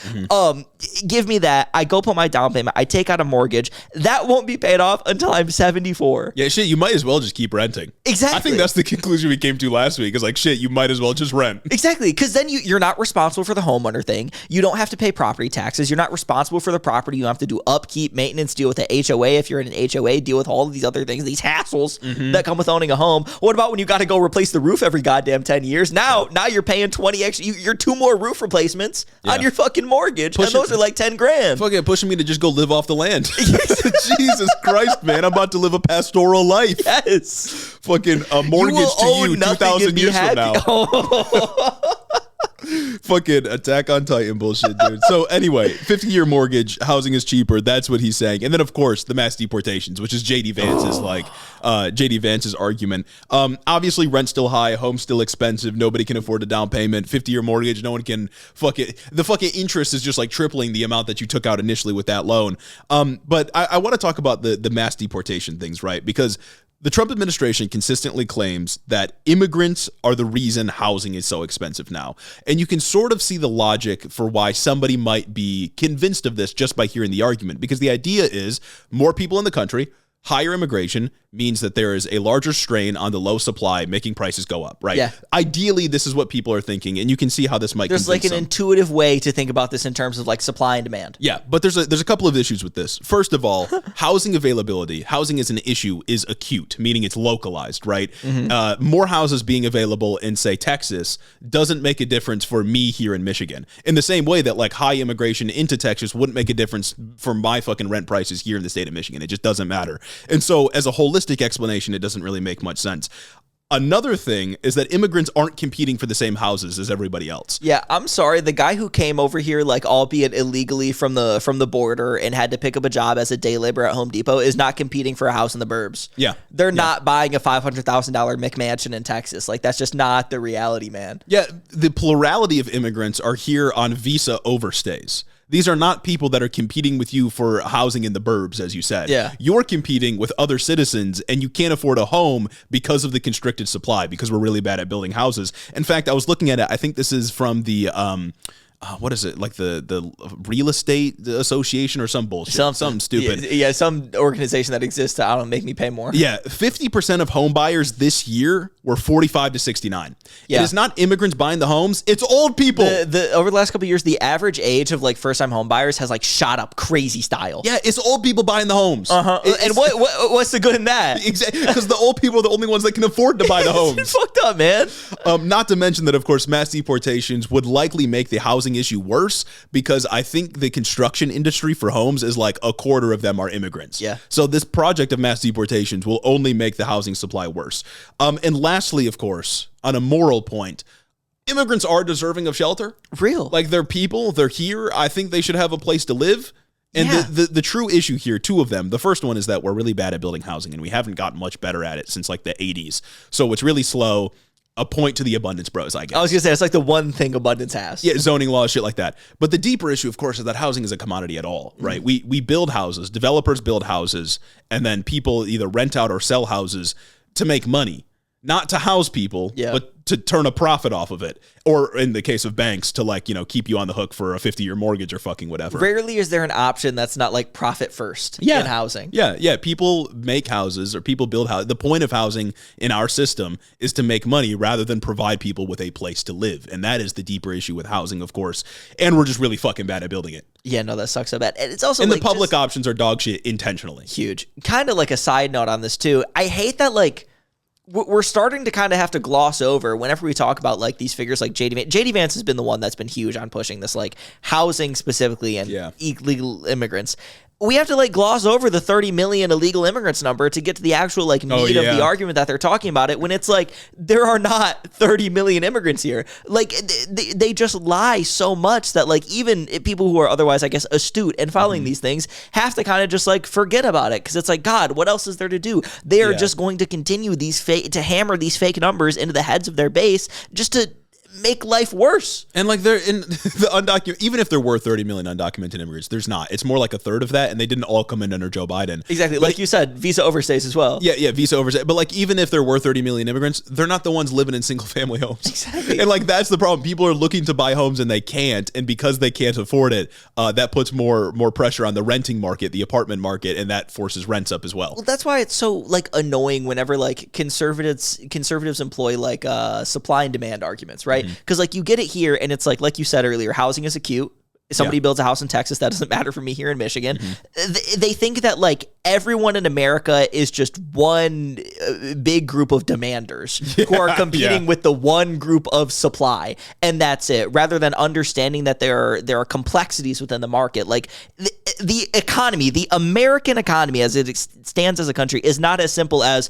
give me that. I go put my down payment. I take out a mortgage. That won't be paid off until I'm 74. Yeah, shit, you might as well just keep renting. Exactly. I think that's the conclusion we came to last week. Is like, shit, you might as well just rent. Exactly, because then you're not responsible for the homeowner thing. You don't have to pay property taxes. You're not responsible for the property. You don't have to do upkeep, maintenance, deal with the HOA if you're in an HOA, deal with all of these other things, these hassles that come with owning a home. What about when you got to go replace the roof every goddamn 10 years? Now you're paying 20 extra. You're 2 more roof replacements on your fucking mortgage, and those are like 10 grand. Fucking pushing me to just go live off the land. Jesus Christ, man. I'm about to live a pastoral life. Yes. Fucking a mortgage to you 2,000 years from now. Fucking Attack on Titan bullshit, dude. So anyway, 50-year mortgage, housing is cheaper. That's what he's saying. And then, of course, the mass deportations, which is JD Vance's argument. Obviously, rent's still high, home's still expensive. Nobody can afford a down payment. 50-year mortgage, no one can the fucking interest is just like tripling the amount that you took out initially with that loan. But I want to talk about the mass deportation things, right? Because the Trump administration consistently claims that immigrants are the reason housing is so expensive now. And you can sort of see the logic for why somebody might be convinced of this just by hearing the argument. Because the idea is more people in the country, higher immigration means that there is a larger strain on the low supply, making prices go up, right? Yeah. Ideally, this is what people are thinking, and you can see how this might There's like an some. intuitive way to think about this in terms of like supply and demand. Yeah, but there's a couple of issues with this. First of all, housing availability, housing as an issue is acute, meaning it's localized, right? More houses being available in, say, Texas doesn't make a difference for me here in Michigan. In the same way that like high immigration into Texas wouldn't make a difference for my fucking rent prices here in the state of Michigan. It just doesn't matter. And so as a holistic explanation, it doesn't really make much sense. Another thing is that immigrants aren't competing for the same houses as everybody else. Yeah, I'm sorry. The guy who came over here, like albeit illegally from the border and had to pick up a job as a day laborer at Home Depot is not competing for a house in the burbs. Yeah. They're not buying a $500,000 McMansion in Texas. Like that's just not the reality, man. Yeah, the plurality of immigrants are here on visa overstays. These are not people that are competing with you for housing in the burbs, as you said. Yeah. You're competing with other citizens, and you can't afford a home because of the constricted supply, because we're really bad at building houses. In fact, I was looking at it. I think this is from the what is it, like the real estate association or some bullshit, something stupid. Yeah, some organization that exists to, I don't know, make me pay more. Yeah, 50% of home buyers this year were 45 to 69. Yeah. It is not immigrants buying the homes, it's old people. Over the last couple of years, the average age of like first-time home buyers has like shot up crazy style. Yeah, it's old people buying the homes. And what's the good in that? Exactly, because the old people are the only ones that can afford to buy the homes. It's fucked up, man. Not to mention that, of course, mass deportations would likely make the housing issue worse, because I think the construction industry for homes is like a quarter of them are immigrants. Yeah. So this project of mass deportations will only make the housing supply worse. And lastly, of course, on a moral point, immigrants are deserving of shelter. Real. Like they're people, they're here. I think they should have a place to live. And Yeah. the true issue here, two of them, the first one is that we're really bad at building housing, and we haven't gotten much better at it since like the 80s. So it's really slow. A point to the abundance bros, I guess. I was gonna say it's like the one thing abundance has. Yeah, zoning laws, shit like that. But the deeper issue, of course, is that housing is a commodity at all, right? We build houses, developers build houses, and then people either rent out or sell houses to make money, not to house people, but to turn a profit off of it. Or in the case of banks, to like, you know, keep you on the hook for a 50-year mortgage or fucking whatever. Rarely is there an option that's not like profit first in housing. Yeah. People make houses or people build houses. The point of housing in our system is to make money rather than provide people with a place to live. And that is the deeper issue with housing, of course. And we're just really fucking bad at building it. Yeah, no, that sucks so bad. And it's also and like the public options are dog shit intentionally. Huge. Kind of like a side note on this too. I hate that like we're starting to kind of have to gloss over whenever we talk about like these figures like JD Vance. JD Vance has been the one that's been huge on pushing this like housing specifically and illegal immigrants. we have to like gloss over the 30 million illegal immigrants number to get to the actual like meat of the argument that they're talking about it, when it's like there are not 30 million immigrants here. Like they just lie so much that like even people who are otherwise, I guess, astute and following these things have to kind of just like forget about it, because it's like, God, what else is there to do? They are just going to continue to hammer these fake numbers into the heads of their base just to make life worse. And like they're in the undocumented, even if there were 30 million undocumented immigrants, there's not. It's more like a third of that, and they didn't all come in under Joe Biden. Exactly. Like you said, visa overstays as well. Yeah, visa overstays. But like even if there were 30 million immigrants, they're not the ones living in single family homes. Exactly. And like that's the problem. People are looking to buy homes and they can't, and because they can't afford it, that puts more pressure on the renting market, the apartment market, and that forces rents up as well. Well, that's why it's so like annoying whenever like conservatives employ like supply and demand arguments, right? Because like you get it here, and it's like you said earlier, housing is acute. Somebody builds a house in Texas, that doesn't matter for me here in Michigan. They think that like everyone in America is just one big group of demanders who are competing with the one group of supply, and that's it, rather than understanding that there are complexities within the market. Like the economy, the American economy as it stands as a country, is not as simple as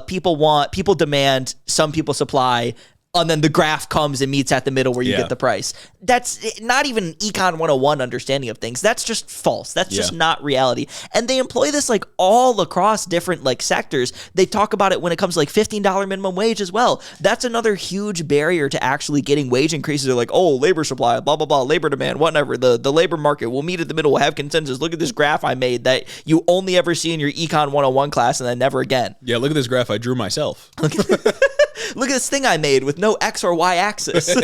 people demand, some people supply, and then the graph comes and meets at the middle where you get the price. That's not even Econ 101 understanding of things. That's just false. That's just not reality. And they employ this like all across different like sectors. They talk about it when it comes to like $15 minimum wage as well. That's another huge barrier to actually getting wage increases. They're like, oh, labor supply, blah, blah, blah, labor demand, whatever. The labor market will meet at the middle. We'll have consensus. Look at this graph I made that you only ever see in your Econ 101 class and then never again. Yeah, look at this graph I drew myself. Look at this thing I made with no X or Y axis.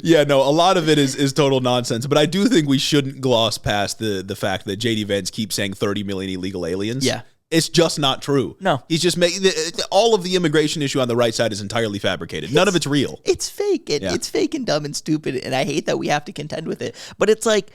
Yeah, no, a lot of it is total nonsense. But I do think we shouldn't gloss past the fact that J.D. Vance keeps saying 30 million illegal aliens. Yeah. It's just not true. No. He's just making all of the immigration issue on the right side is entirely fabricated. None of it's real. It's fake. It's fake and dumb and stupid. And I hate that we have to contend with it. But it's like,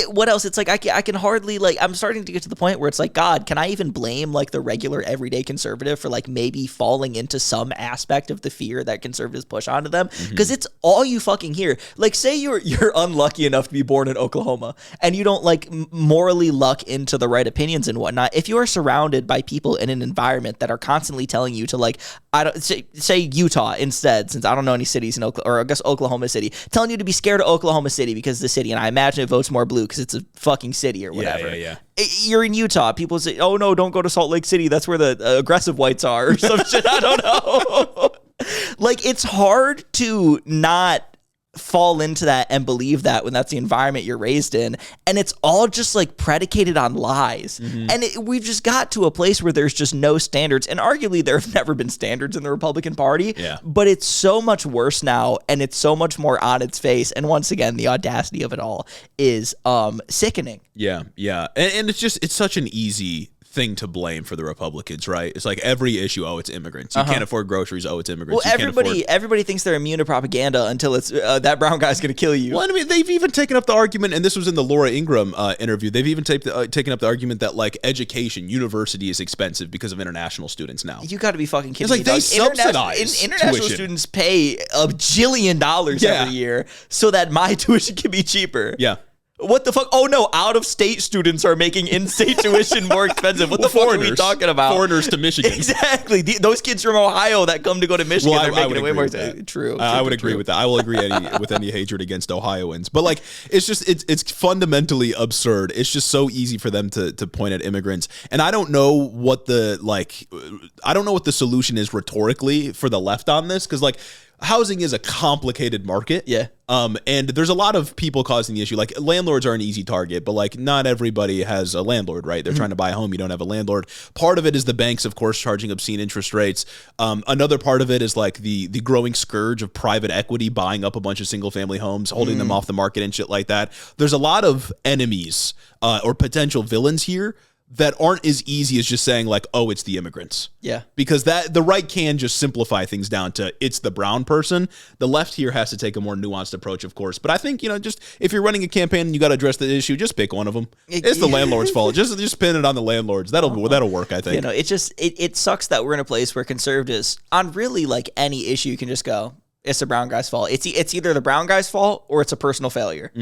what else? It's like I can hardly like, I'm starting to get to the point where it's like, God, can I even blame like the regular everyday conservative for like maybe falling into some aspect of the fear that conservatives push onto them? Because it's all you fucking hear. Like, say you're unlucky enough to be born in Oklahoma and you don't like morally luck into the right opinions and whatnot. If you are surrounded by people in an environment that are constantly telling you to like, I don't say Utah instead, since I don't know any cities in Oklahoma, or I guess Oklahoma City, telling you to be scared of Oklahoma City because it's the city, and I imagine it votes more blue because it's a fucking city or whatever. Yeah. You're in Utah. People say, oh no, don't go to Salt Lake City. That's where the aggressive whites are or some shit. I don't know. Like, it's hard to not fall into that and believe that when that's the environment you're raised in, and it's all just like predicated on lies. And we've just got to a place where there's just no standards, and arguably there have never been standards in the Republican Party, but it's so much worse now, and it's so much more on its face, and once again the audacity of it all is sickening. And it's such an easy thing to blame for the Republicans, right? It's like every issue, oh, it's immigrants. You can't afford groceries, oh, it's immigrants. Well, everybody thinks they're immune to propaganda until it's that brown guy's going to kill you. Well, I mean, they've even taken up the argument, and this was in the Laura Ingraham interview, they've even taken up the argument that like education, university is expensive because of international students now. You got to be fucking kidding me. It's like they subsidize international tuition. Students pay $1 jillion every year so that my tuition can be cheaper. Yeah. What the fuck? Oh no, out-of-state students are making in-state tuition more expensive. What the fuck are we talking about? Foreigners to Michigan. Exactly. Those kids from Ohio that come to go to Michigan, they're making it way more expensive. True. I would agree with that. I will agree with any hatred against Ohioans. But like, it's just, it's fundamentally absurd. It's just so easy for them to point at immigrants. And I don't know what the solution is rhetorically for the left on this. Cause like, housing is a complicated market. Yeah. And there's a lot of people causing the issue. Like, landlords are an easy target, but like not everybody has a landlord, right? They're trying to buy a home. You don't have a landlord. Part of it is the banks, of course, charging obscene interest rates. Another part of it is like the growing scourge of private equity buying up a bunch of single family homes, holding them off the market and shit like that. There's a lot of enemies or potential villains here that aren't as easy as just saying like, oh, it's the immigrants. Yeah. Because the right can just simplify things down to it's the brown person. The left here has to take a more nuanced approach, of course. But I think, just if you're running a campaign and you got to address the issue, just pick one of them. It's the landlord's fault. Just pin it on the landlords. That'll work, I think. It sucks that we're in a place where conservatives on really like any issue can just go, it's the brown guy's fault. It's either the brown guy's fault or it's a personal failure.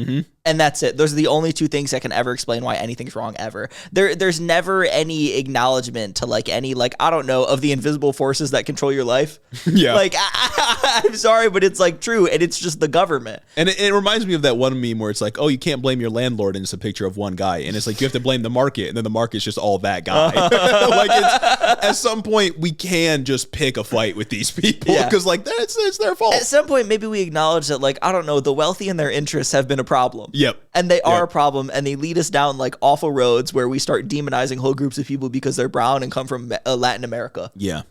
And that's it. Those are the only two things that can ever explain why anything's wrong ever. There's never any acknowledgement to like any, like, I don't know, of the invisible forces that control your life. Yeah. Like, I'm sorry, but it's like true. And it's just the government. And it reminds me of that one meme where it's like, oh, you can't blame your landlord, and it's a picture of one guy. And it's like, you have to blame the market. And then the market's just all that guy. Like, at some point, we can just pick a fight with these people because like it's their fault. At some point, maybe we acknowledge that, like, I don't know, the wealthy and their interests have been a problem. Yep. And they are a problem, and they lead us down like awful roads where we start demonizing whole groups of people because they're brown and come from Latin America. Yeah.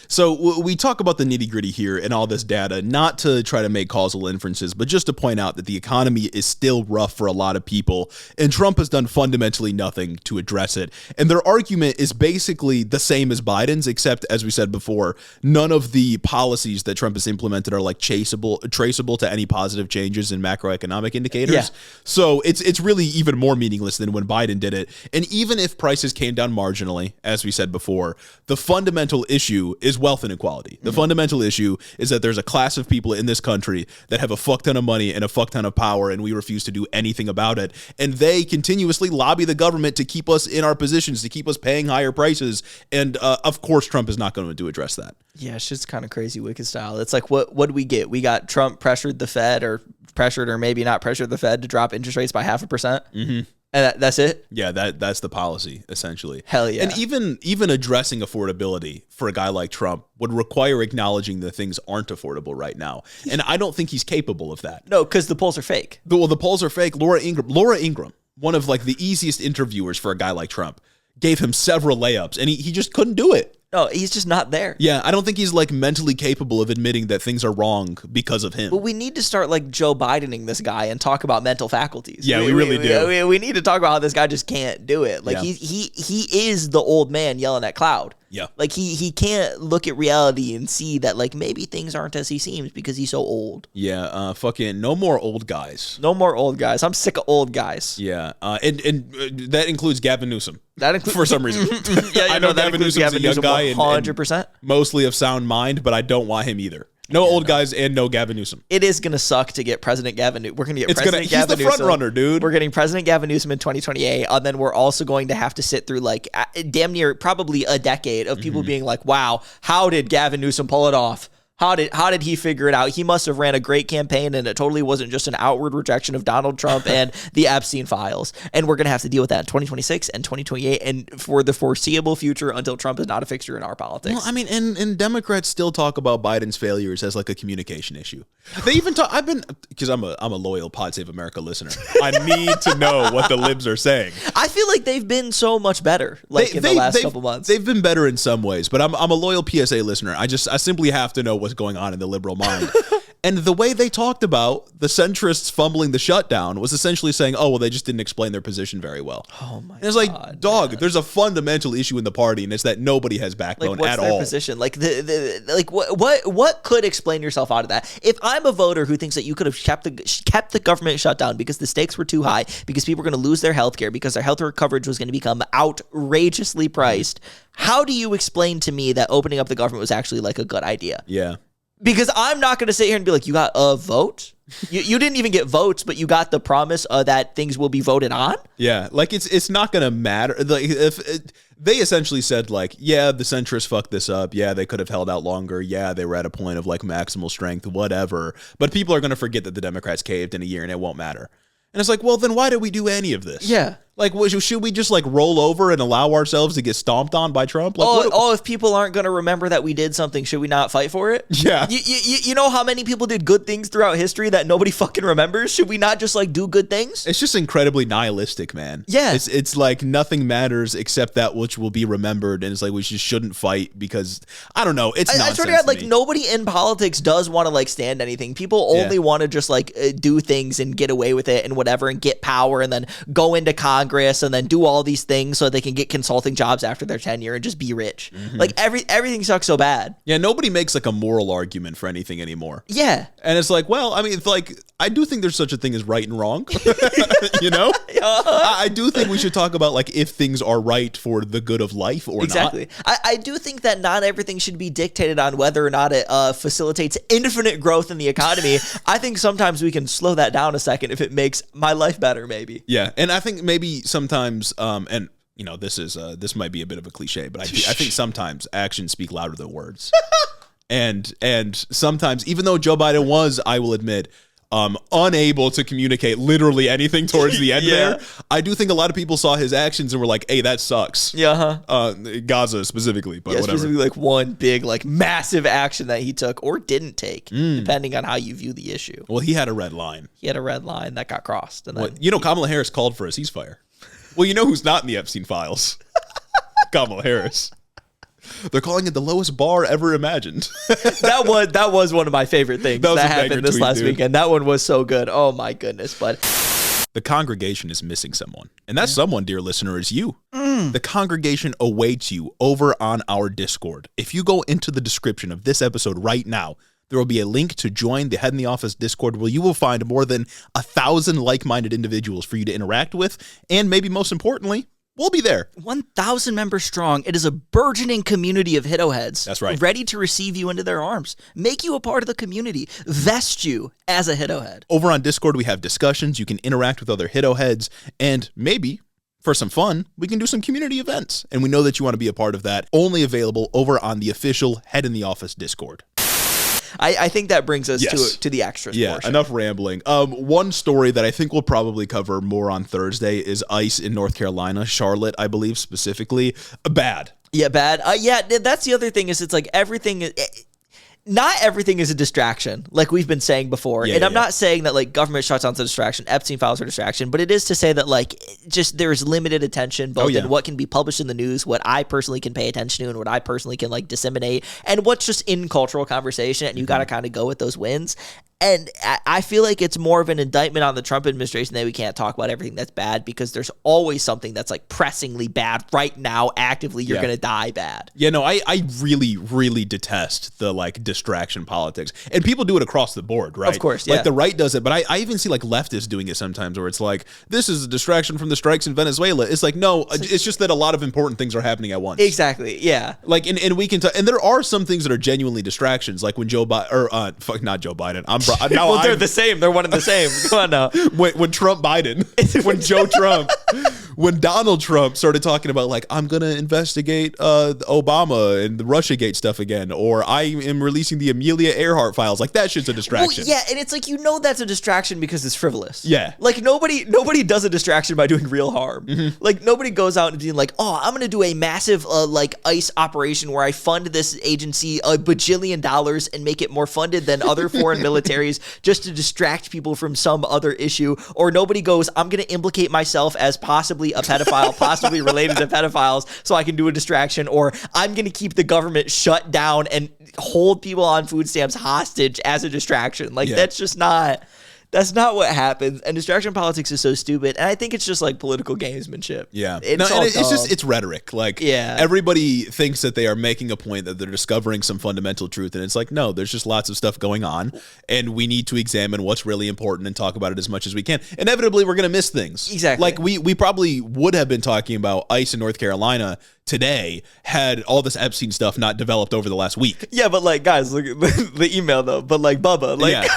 So we talk about the nitty gritty here and all this data, not to try to make causal inferences, but just to point out that the economy is still rough for a lot of people, and Trump has done fundamentally nothing to address it. And their argument is basically the same as Biden's, except, as we said before, none of the policies that Trump has implemented are like traceable to any positive changes in macroeconomic indicators. Yeah. So it's really even more meaningless than when Biden did it. And even if prices came down marginally, as we said before, the fundamental issue is wealth inequality. The fundamental issue is that there's a class of people in this country that have a fuck ton of money and a fuck ton of power, and we refuse to do anything about it. And they continuously lobby the government to keep us in our positions, to keep us paying higher prices. And of course, Trump is not going to address that. Yeah, it's just kind of crazy wicked style. It's like, what did we get? We got Trump pressured the Fed, or maybe not pressured the Fed to drop interest rates by 0.5%. Mm-hmm. And that's it? Yeah, that's the policy, essentially. Hell yeah. And even addressing affordability for a guy like Trump would require acknowledging that things aren't affordable right now. And I don't think he's capable of that. No, because the polls are fake. Well, the polls are fake. Laura Ingraham, one of like the easiest interviewers for a guy like Trump, gave him several layups, and he just couldn't do it. No, he's just not there. Yeah, I don't think he's like mentally capable of admitting that things are wrong because of him. But we need to start like Joe Bidening this guy and talk about mental faculties. Yeah, we really do. We need to talk about how this guy just can't do it. Like he is the old man yelling at cloud. Yeah. Like he can't look at reality and see that like maybe things aren't as he seems because he's so old. Yeah, fucking no more old guys. No more old guys. I'm sick of old guys. Yeah, and that includes Gavin Newsom. That includes for some reason. I know Gavin Newsom's a young guy 100%. and mostly of sound mind, but I don't want him either. No old guys and no Gavin Newsom. It is gonna suck to get President Gavin Newsom. We're gonna get President Gavin Newsom. He's the front runner, dude. We're getting President Gavin Newsom in 2028, and then we're also going to have to sit through like damn near probably a decade of people being like, "Wow, how did Gavin Newsom pull it off? How did he figure it out? He must have ran a great campaign, and it totally wasn't just an outward rejection of Donald Trump and the Epstein files." And we're going to have to deal with that in 2026 and 2028 and for the foreseeable future until Trump is not a fixture in our politics. Well, I mean, and Democrats still talk about Biden's failures as like a communication issue. They even talk. Because I'm a loyal Pod Save America listener. I need to know what the libs are saying. I feel like they've been so much better, in the last couple months. They've been better in some ways, but I'm a loyal PSA listener. I simply have to know what's going on in the liberal mind. And the way they talked about the centrists fumbling the shutdown was essentially saying, oh, well, they just didn't explain their position very well. Oh my God. And it's like, dog, there's a fundamental issue in the party, and it's that nobody has backbone what's at their all. Position? Like what could explain yourself out of that? If I'm a voter who thinks that you could have kept the government shut down because the stakes were too high, because people were going to lose their health care, because their health care coverage was going to become outrageously priced, how do you explain to me that opening up the government was actually like a good idea? Yeah. Because I'm not going to sit here and be like, you got a vote? You didn't even get votes, but you got the promise that things will be voted on? Yeah, like it's not going to matter. Like they essentially said like, yeah, the centrists fucked this up. Yeah, they could have held out longer. Yeah, they were at a point of like maximal strength, whatever. But people are going to forget that the Democrats caved in a year and it won't matter. And it's like, well, then why did we do any of this? Yeah. Like, should we just like roll over and allow ourselves to get stomped on by Trump? Like, if people aren't going to remember that we did something, should we not fight for it? Yeah. You know how many people did good things throughout history that nobody fucking remembers? Should we not just like do good things? It's just incredibly nihilistic, man. Yeah. It's like nothing matters except that which will be remembered. And it's like we just shouldn't fight because, I don't know, it's nonsense. I swear to God, like nobody in politics does want to like stand anything. People only want to just like do things and get away with it and whatever and get power and then go into Congress Congress and then do all these things so they can get consulting jobs after their tenure and just be rich. Like everything sucks so bad. Yeah, nobody makes like a moral argument for anything anymore. Yeah. And it's like, well, I mean, it's like, I do think there's such a thing as right and wrong. You know? I do think we should talk about like if things are right for the good of life or exactly. not. I do think that not everything should be dictated on whether or not it facilitates infinite growth in the economy. I think sometimes we can slow that down a second if it makes my life better, maybe. Yeah, and I think maybe sometimes, and you know, this might be a bit of a cliche, but I think sometimes actions speak louder than words. and sometimes, even though Joe Biden was, I will admit, unable to communicate literally anything towards the end there, I do think a lot of people saw his actions and were like, hey, that sucks. Yeah. Gaza specifically, but whatever. Specifically like one big, like massive action that he took or didn't take, depending on how you view the issue. Well, he had a red line. He had a red line that got crossed. And then Kamala Harris called for a ceasefire. Well, you know who's not in the Epstein files? Kamala Harris. They're calling it the lowest bar ever imagined. that was one of my favorite things that happened this last weekend. That one was so good. Oh my goodness. But the congregation is missing someone. And that someone, dear listener, is you. The congregation awaits you over on our Discord. If you go into the description of this episode right now, there will be a link to join the Head in the Office Discord where you will find more than 1,000 like-minded individuals for you to interact with. And maybe most importantly, we'll be there. 1,000 members strong. It is a burgeoning community of Hiddo heads. That's right. Ready to receive you into their arms. Make you a part of the community. Vest you as a Hiddo head. Over on Discord, we have discussions. You can interact with other Hiddo heads. And maybe, for some fun, we can do some community events. And we know that you want to be a part of that. Only available over on the official Head in the Office Discord. I think that brings us to the extras portion. Enough rambling. One story that I think we'll probably cover more on Thursday is ICE in North Carolina, Charlotte, I believe specifically. Bad. Yeah, bad. That's the other thing is it's like everything... Not everything is a distraction, like we've been saying before. I'm not saying that like government shutdowns are a distraction, Epstein files are a distraction, but it is to say that like just there's limited attention both in what can be published in the news, what I personally can pay attention to, and what I personally can like disseminate, and what's just in cultural conversation. And you got to kind of go with those wins. And I feel like it's more of an indictment on the Trump administration that we can't talk about everything that's bad because there's always something that's like pressingly bad right now, actively, you're going to die bad. Yeah, no, I really, really detest the like distraction politics. And people do it across the board, right? Of course, Like the right does it, but I even see like leftists doing it sometimes where it's like, this is a distraction from the strikes in Venezuela. It's like, no, it's just that a lot of important things are happening at once. Exactly, yeah. Like, and we can, and there are some things that are genuinely distractions, like when Joe Biden, or not Joe Biden, well, they're the same. They're one and the same. Come on now. When Trump Biden, when Joe Trump, when Donald Trump started talking about like, I'm going to investigate Obama and the Russiagate stuff again, or I am releasing the Amelia Earhart files, like that shit's a distraction. Well, yeah, and it's like, that's a distraction because it's frivolous. Yeah. Like nobody does a distraction by doing real harm. Like nobody goes out and being like, oh, I'm going to do a massive like ICE operation where I fund this agency $1 bajillion and make it more funded than other foreign militaries just to distract people from some other issue. Or nobody goes, I'm going to implicate myself as possibly a pedophile, possibly related to pedophiles, so I can do a distraction. Or I'm going to keep the government shut down and hold people on food stamps hostage as a distraction. Like that's just not... That's not what happens, and distraction politics is so stupid, and I think it's just like political gamesmanship. Yeah, it's rhetoric. Like, everybody thinks that they are making a point, that they're discovering some fundamental truth, and it's like, no, there's just lots of stuff going on, and we need to examine what's really important and talk about it as much as we can. Inevitably, we're going to miss things. Exactly. Like we probably would have been talking about ICE in North Carolina today had all this Epstein stuff not developed over the last week. Yeah, but like, guys, look at the email though. But like, Bubba, like.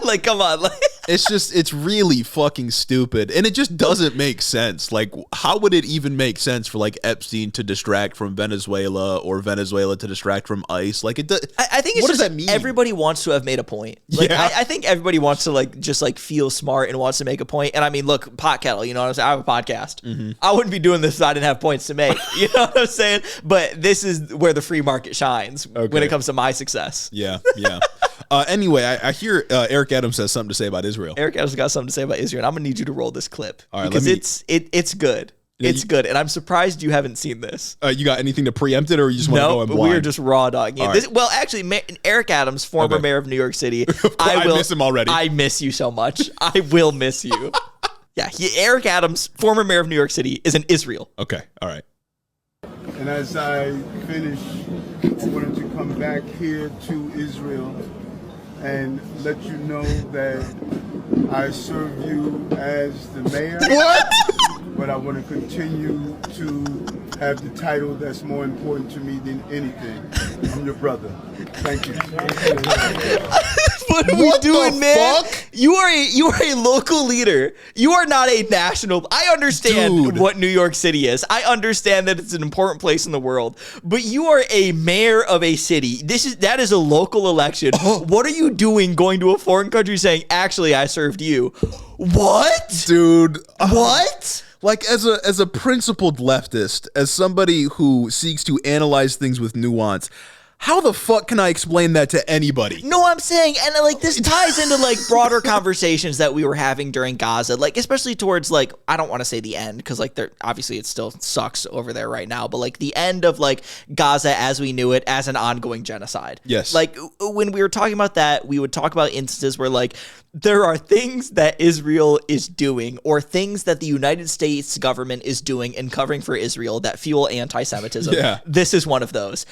Like, come on. Like, it's really fucking stupid. And it just doesn't make sense. Like, how would it even make sense for like Epstein to distract from Venezuela or Venezuela to distract from ICE? Like, I think it's what does that mean? Everybody wants to have made a point. Like, I think everybody wants to like just like feel smart and wants to make a point. And I mean, look, pot kettle, you know what I'm saying? I have a podcast. I wouldn't be doing this if I didn't have points to make. You know what I'm saying? But this is where the free market shines when it comes to my success. Yeah. Anyway, I hear Eric Adams has something to say about Israel. Eric Adams got something to say about Israel, and I'm gonna need you to roll this clip because it's good. It's good, and I'm surprised you haven't seen this. You got anything to preempt it, or you just want to go in blind? We're just raw dogging it. Well, actually, Eric Adams, former mayor of New York City, I miss him already. I miss you so much. I will miss you. Yeah, Eric Adams, former mayor of New York City, is in Israel. Okay, all right. And as I finish, I wanted to come back here to Israel and let you know that I serve you as the mayor. What? But I want to continue to have the title that's more important to me than anything. I'm your brother. Thank you. What are we doing, man? Fuck? You are a local leader. You are not a national. I understand what New York City is. I understand that it's an important place in the world. But you are a mayor of a city. That is a local election. What are you doing going to a foreign country saying, actually, I served you? What? Dude. What? Like, as a principled leftist, as somebody who seeks to analyze things with nuance, how the fuck can I explain that to anybody? No, I'm saying, and like this ties into like broader conversations that we were having during Gaza, like especially towards like, I don't want to say the end because like there obviously it still sucks over there right now, but like the end of like Gaza as we knew it as an ongoing genocide. Yes. Like when we were talking about that, we would talk about instances where like there are things that Israel is doing or things that the United States government is doing and covering for Israel that fuel anti-Semitism. Yeah. This is one of those.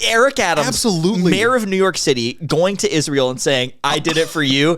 Eric Adams, Absolutely. mayor of New York City, going to Israel and saying, I did it for you.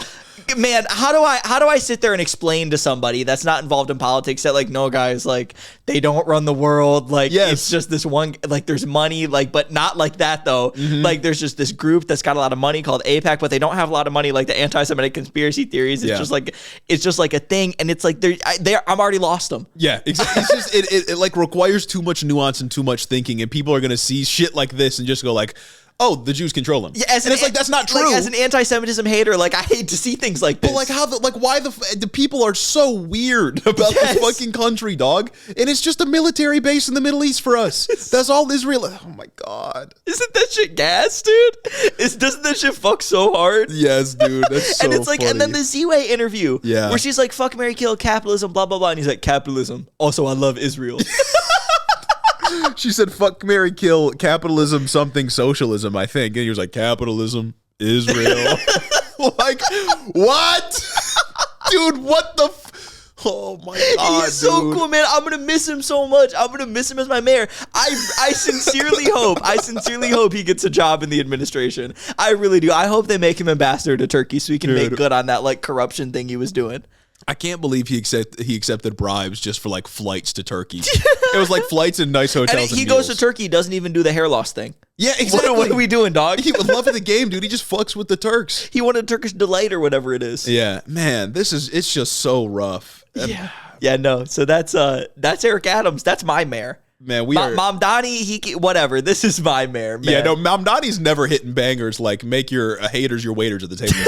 Man, how do I sit there and explain to somebody that's not involved in politics that like, no guys, like they don't run the world. Like it's just this one, like there's money, like, but not like that though. Like there's just this group that's got a lot of money called AIPAC, but they don't have a lot of money like the anti-Semitic conspiracy theories. It's just like a thing. And it's like, I'm already lost them. Yeah, exactly. It's just, it like requires too much nuance and too much thinking, and people are going to see shit like this and just go like, oh, the Jews control them. Yeah, and it's like, that's not true. Like, as an anti-Semitism hater, like, I hate to see things like this. But, like, why the people are so weird about this fucking country, dog? And it's just a military base in the Middle East for us. That's all Israel. Oh, my God. Isn't that shit gas, dude? Doesn't that shit fuck so hard? Yes, dude. That's so And it's like, funny. and then the Z-Way interview, Yeah. where she's like, fuck, marry, kill, capitalism, blah, blah, blah. And he's like, capitalism. Also, I love Israel. She said, fuck, marry, kill, capitalism, something, socialism, I think. And he was like, capitalism, Israel. Like, what? Dude, what the oh my God, he's so cool, man. I'm gonna miss him so much. I'm gonna miss him as my mayor. I sincerely hope he gets a job in the administration. I really do. I hope they make him ambassador to Turkey so he can make good on that like corruption thing he was doing. I can't believe he accepted bribes just for like flights to Turkey. It was like flights and nice hotels. And he goes to Turkey, he doesn't even do the hair loss thing. Yeah, exactly. What are we doing, dog? He would love the game, dude. He just fucks with the Turks. He wanted Turkish delight or whatever it is. Yeah, man, it's just so rough. Yeah, no. So that's Eric Adams. That's my mayor. Man, we are Mamdani, whatever. This is my mayor, man. Yeah, no, Mamdani's never hitting bangers like make your haters your waiters at the table.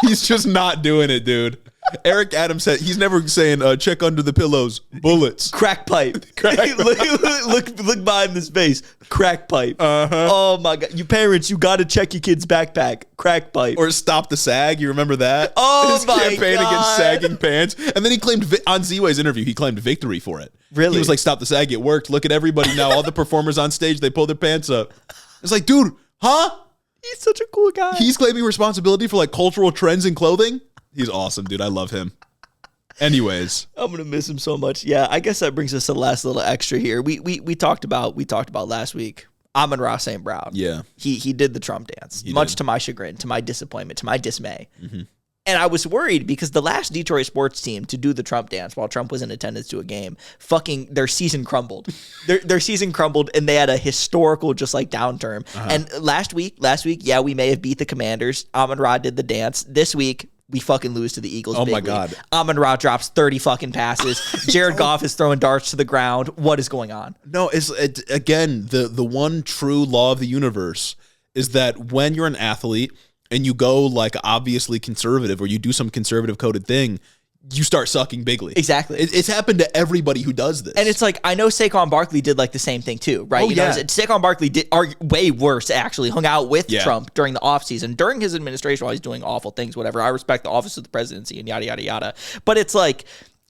He's just not doing it, dude. Eric Adams said he's never saying check under the pillows, bullets, crack pipe. look behind this face, crack pipe. Oh my God, you parents, you got to check your kid's backpack, crack pipe. Or stop the sag. You remember that? Oh his my campaign God. against sagging pants, and then he claimed on Z-Way's interview he claimed victory for it. Really? He was like, stop the sag, it worked. Look at everybody now. All the performers on stage, they pull their pants up. It's like, dude, huh? He's such a cool guy. He's claiming responsibility for like cultural trends in clothing. He's awesome, dude. I love him. Anyways, I'm gonna miss him so much. Yeah, I guess that brings us to the last little extra here. We talked about last week. Amon-Ra St. Brown. Yeah, he did the Trump dance, much to my chagrin, to my disappointment, to my dismay. Mm-hmm. And I was worried because the last Detroit sports team to do the Trump dance while Trump was in attendance to a game, their season crumbled. Their season crumbled, and they had a historical just like downturn. And last week, yeah, we may have beat the Commanders. Amon-Ra did the dance. This week, we fucking lose to the Eagles. Oh big my league. God. Amon-Ra drops 30 fucking passes. Jared Goff is throwing darts to the ground. What is going on? no, again the one true law of the universe is that when you're an athlete and you go like obviously conservative or you do some conservative coded thing, you start sucking bigly. Exactly. It's happened to everybody who does this. And it's like, I know Saquon Barkley did like the same thing too, right? Oh, You know, yeah. Saquon Barkley are way worse, actually, hung out with Yeah. Trump during the offseason, during his administration while he's doing awful things, whatever. I respect the office of the presidency and yada, yada, yada. But it's like,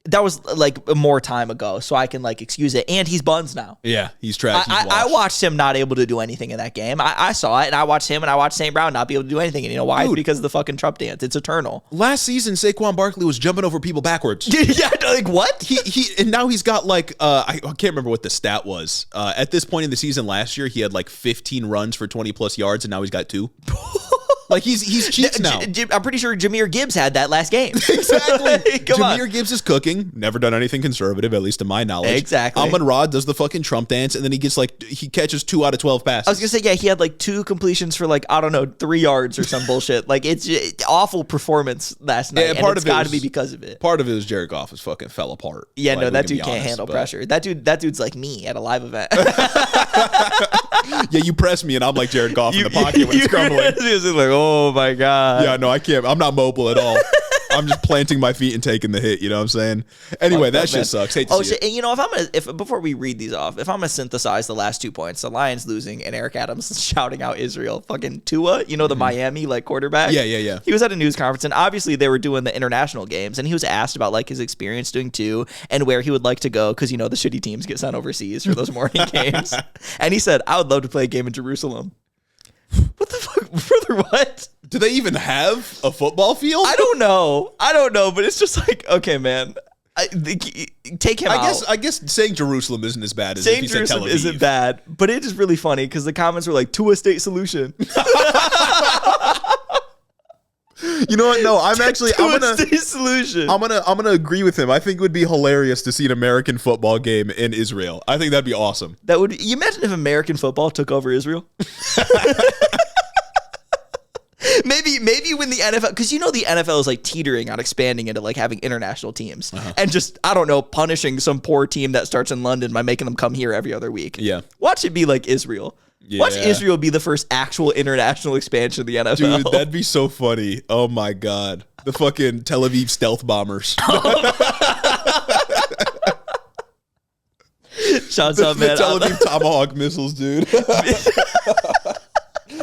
that was like more time ago, so I can like excuse it. And he's buns now. Yeah, he's trash. I watched him not able to do anything in that game. I saw it, and I watched him and I watched St. Brown not be able to do anything. And you know why? Dude. Because of the fucking Trump dance. It's eternal. Last season, Saquon Barkley was jumping over people backwards. Yeah, like what? And now he's got like I can't remember what the stat was. At this point in the season last year, he had like 15 runs for 20 plus yards, and now he's got 2. Like he's cheats now. I'm pretty sure Jahmyr Gibbs had that last game. Exactly. Come on. Jahmyr Gibbs is cooking. Never done anything conservative, at least to my knowledge. Exactly. Amon-Ra does the fucking Trump dance, and then he catches 2 out of 12 passes. I was gonna say, yeah, he had like 2 completions for like, I don't know, 3 yards or some bullshit. Like it's awful performance last night. Yeah, and it's got to be because of it. Part of it is Jared Goff is fucking fell apart. Yeah, Like, no, we that can dude be can't honest, handle but- pressure. That dude's like me at a live event. Yeah, you press me, and I'm like Jared Goff in the pocket when it's crumbling. He's like, oh my god. Yeah, no, I can't. I'm not mobile at all. I'm just planting my feet and taking the hit. You know what I'm saying? Anyway, that shit sucks. Hate to see it. And you know, if before we read these off, if I'm gonna synthesize the last 2 points, the Lions losing and Eric Adams shouting out Israel, fucking Tua, you know, the Miami like quarterback. Yeah. He was at a news conference, and obviously they were doing the international games, and he was asked about like his experience doing 2 and where he would like to go because you know the shitty teams get sent overseas for those morning games, and he said, "I would love to play a game in Jerusalem." What the fuck, brother? What? Do they even have a football field? I don't know, but it's just like, okay, man. Take him out. I guess saying Jerusalem isn't as bad as saying if you said Tel Jerusalem Aviv. isn't bad, but it is really funny because the comments were like, "Tua state solution." You know what? No, I'm gonna state solution. I'm gonna agree with him. I think it would be hilarious to see an American football game in Israel. I think that'd be awesome. That would. You imagine if American football took over Israel? Maybe when the NFL, because you know the NFL is like teetering on expanding into like having international teams and just, I don't know, punishing some poor team that starts in London by making them come here every other week. Yeah. Watch it be like Israel. Yeah. Watch Israel be the first actual international expansion of the NFL. Dude, that'd be so funny. Oh my God. The fucking Tel Aviv stealth bombers. Shouts out, man. The Tel Aviv Tomahawk missiles, dude.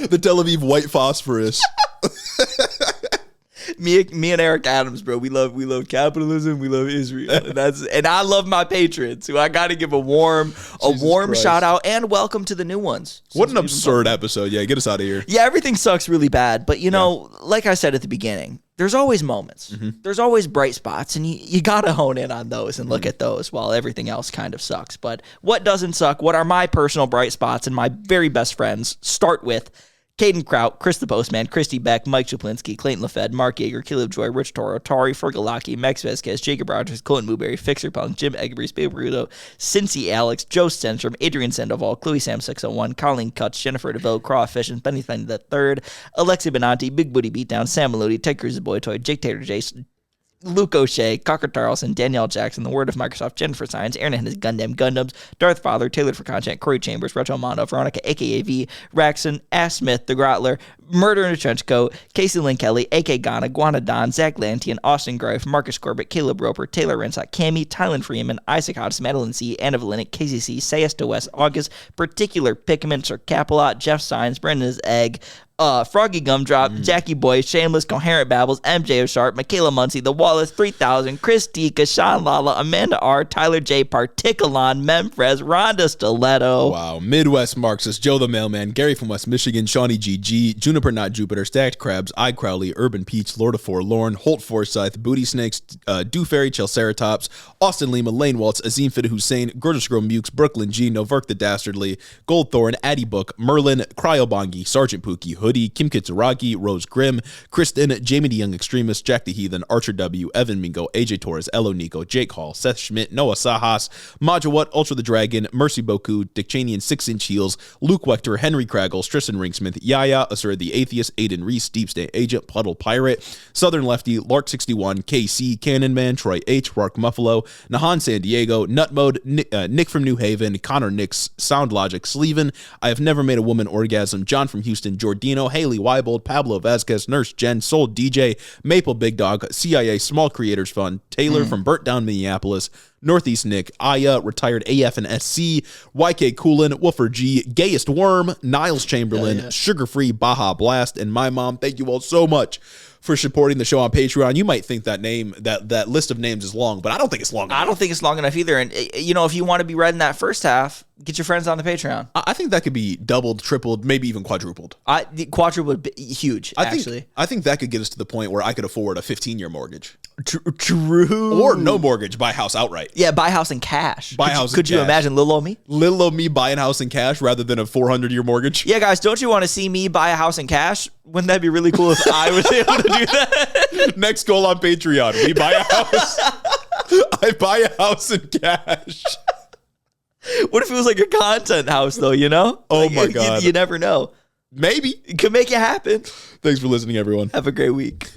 The Tel Aviv white phosphorus. Me and Eric Adams, bro. We love capitalism. We love Israel, and I love my patrons, who I got to give a warm Christ. shout out and welcome to the new ones. What an absurd episode. Yeah, get us out of here. Yeah, everything sucks really bad, but you know, like I said at the beginning, there's always moments. There's always bright spots, and you got to hone in on those and look at those while everything else kind of sucks. But what doesn't suck? What are my personal bright spots and my very best friends? Start with Caden Kraut, Chris the Postman, Christy Beck, Mike Chaplinsky, Clayton LaFed, Mark Yeager, Caleb Joy, Rich Toro, Tari Fergalaki, Max Vasquez, Jacob Rogers, Colton Mooberry, Fixer Punk, Jim Eggery, Spade Bruto, Cincy Alex, Joe Stenstrom, Adrian Sandoval, Chloe Sam 601, Colleen Cutts, Jennifer DeVille, Crawfish, and Benny Thing III, Alexi Benanti, Big Booty Beatdown, Sam Melody, Ted Cruz, Boy Toy, Jake Taylor Jace, Luke O'Shea, Cocker Tarleson, Danielle Jackson, The Word of Microsoft, Jennifer Science, Aaron and his Gundam Gundams, Darth Father, Tailored for Content, Corey Chambers, Retro Mondo, Veronica, aka V, Raxon, Ass Smith, The Grotler, Murder in a Trench Coat, Casey Lynn Kelly, AK Ghana, Guana Don, Zach Lantian, Austin Greif, Marcus Corbett, Caleb Roper, Taylor Rensock, Cammy, Tylen Freeman, Isaac Hodges, Madeline C, Anna Valenic, KCC, Sayas to West, August, Particular Pickman, Sir Capilot, Jeff Sines, Brendan's Egg, Froggy Gumdrop, Jackie Boy, Shameless, Coherent Babbles, MJ O'Sharp, Michaela Muncie, The Wallace, 3000, Chris Tika, Sean Lala, Amanda R, Tyler J, Particulon, Memfrez, Rhonda Stiletto. Wow. Midwest Marxist, Joe the Mailman, Gary from West Michigan, Shawnee GG, Juniper Not Jupiter, Stacked Crabs, I Crowley, Urban Peach, Lord of Forlorn, Holt Forsyth, Booty Snakes, Dew Fairy, Chelceratops, Austin Lima, Lane Waltz, Azim Fitta Hussein, Gorgeous Girl Mukes, Brooklyn G, Noverk the Dastardly, Goldthorn, Addy Book, Merlin, Cryobongi, Sergeant Pookie, Hoodie, Kim Kitsaragi, Rose Grimm, Kristen, Jamie the Young Extremist, Jack the Heathen, Archer W, Evan Mingo, AJ Torres, Elo Nico, Jake Hall, Seth Schmidt, Noah Sahas, Majawat, Ultra the Dragon, Mercy Boku, Dick Cheney and 6 Inch Heels, Luke Wechter, Henry Craggle, Tristan Ringsmith, Yaya, Asura the Atheist, Aiden Reese, Deep State Agent, Puddle Pirate, Southern Lefty, Lark61, KC, Cannon Man, Troy H, Mark Muffalo, Nahan San Diego, Nut Mode, Nick from New Haven, Connor Nix, Sound Logic, Sleven, I Have Never Made a Woman Orgasm, John from Houston, Jordino, Haley Weibold, Pablo Vasquez, Nurse Jen, Soul DJ, Maple Big Dog, CIA Small Creators Fund, Taylor from Burnt Down Minneapolis, Northeast Nick, Aya, Retired AF and SC, YK Coolin, Wolfer G, Gayest Worm, Niles Chamberlain, Sugar Free, Baja Blast, and my mom. Thank you all so much for supporting the show on Patreon. You might think that name, that list of names is long, but I don't think it's long enough. I don't think it's long enough either. And, you know, if you want to be read in that first half, get your friends on the Patreon. I think that could be doubled, tripled, maybe even quadrupled. Quadrupled would be huge, actually. I think that could get us to the point where I could afford a 15-year mortgage. True. Or no mortgage, buy house outright. Yeah, buy house in cash. Could you cash. imagine little old me? Little old me buying a house in cash rather than a 400-year mortgage. Yeah, guys, don't you want to see me buy a house in cash? Wouldn't that be really cool if I was able to do that? Next goal on Patreon, we buy a house. I buy a house in cash. What if it was like a content house, though, you know? Oh, like, my God. You never know. Maybe. It could make it happen. Thanks for listening, everyone. Have a great week.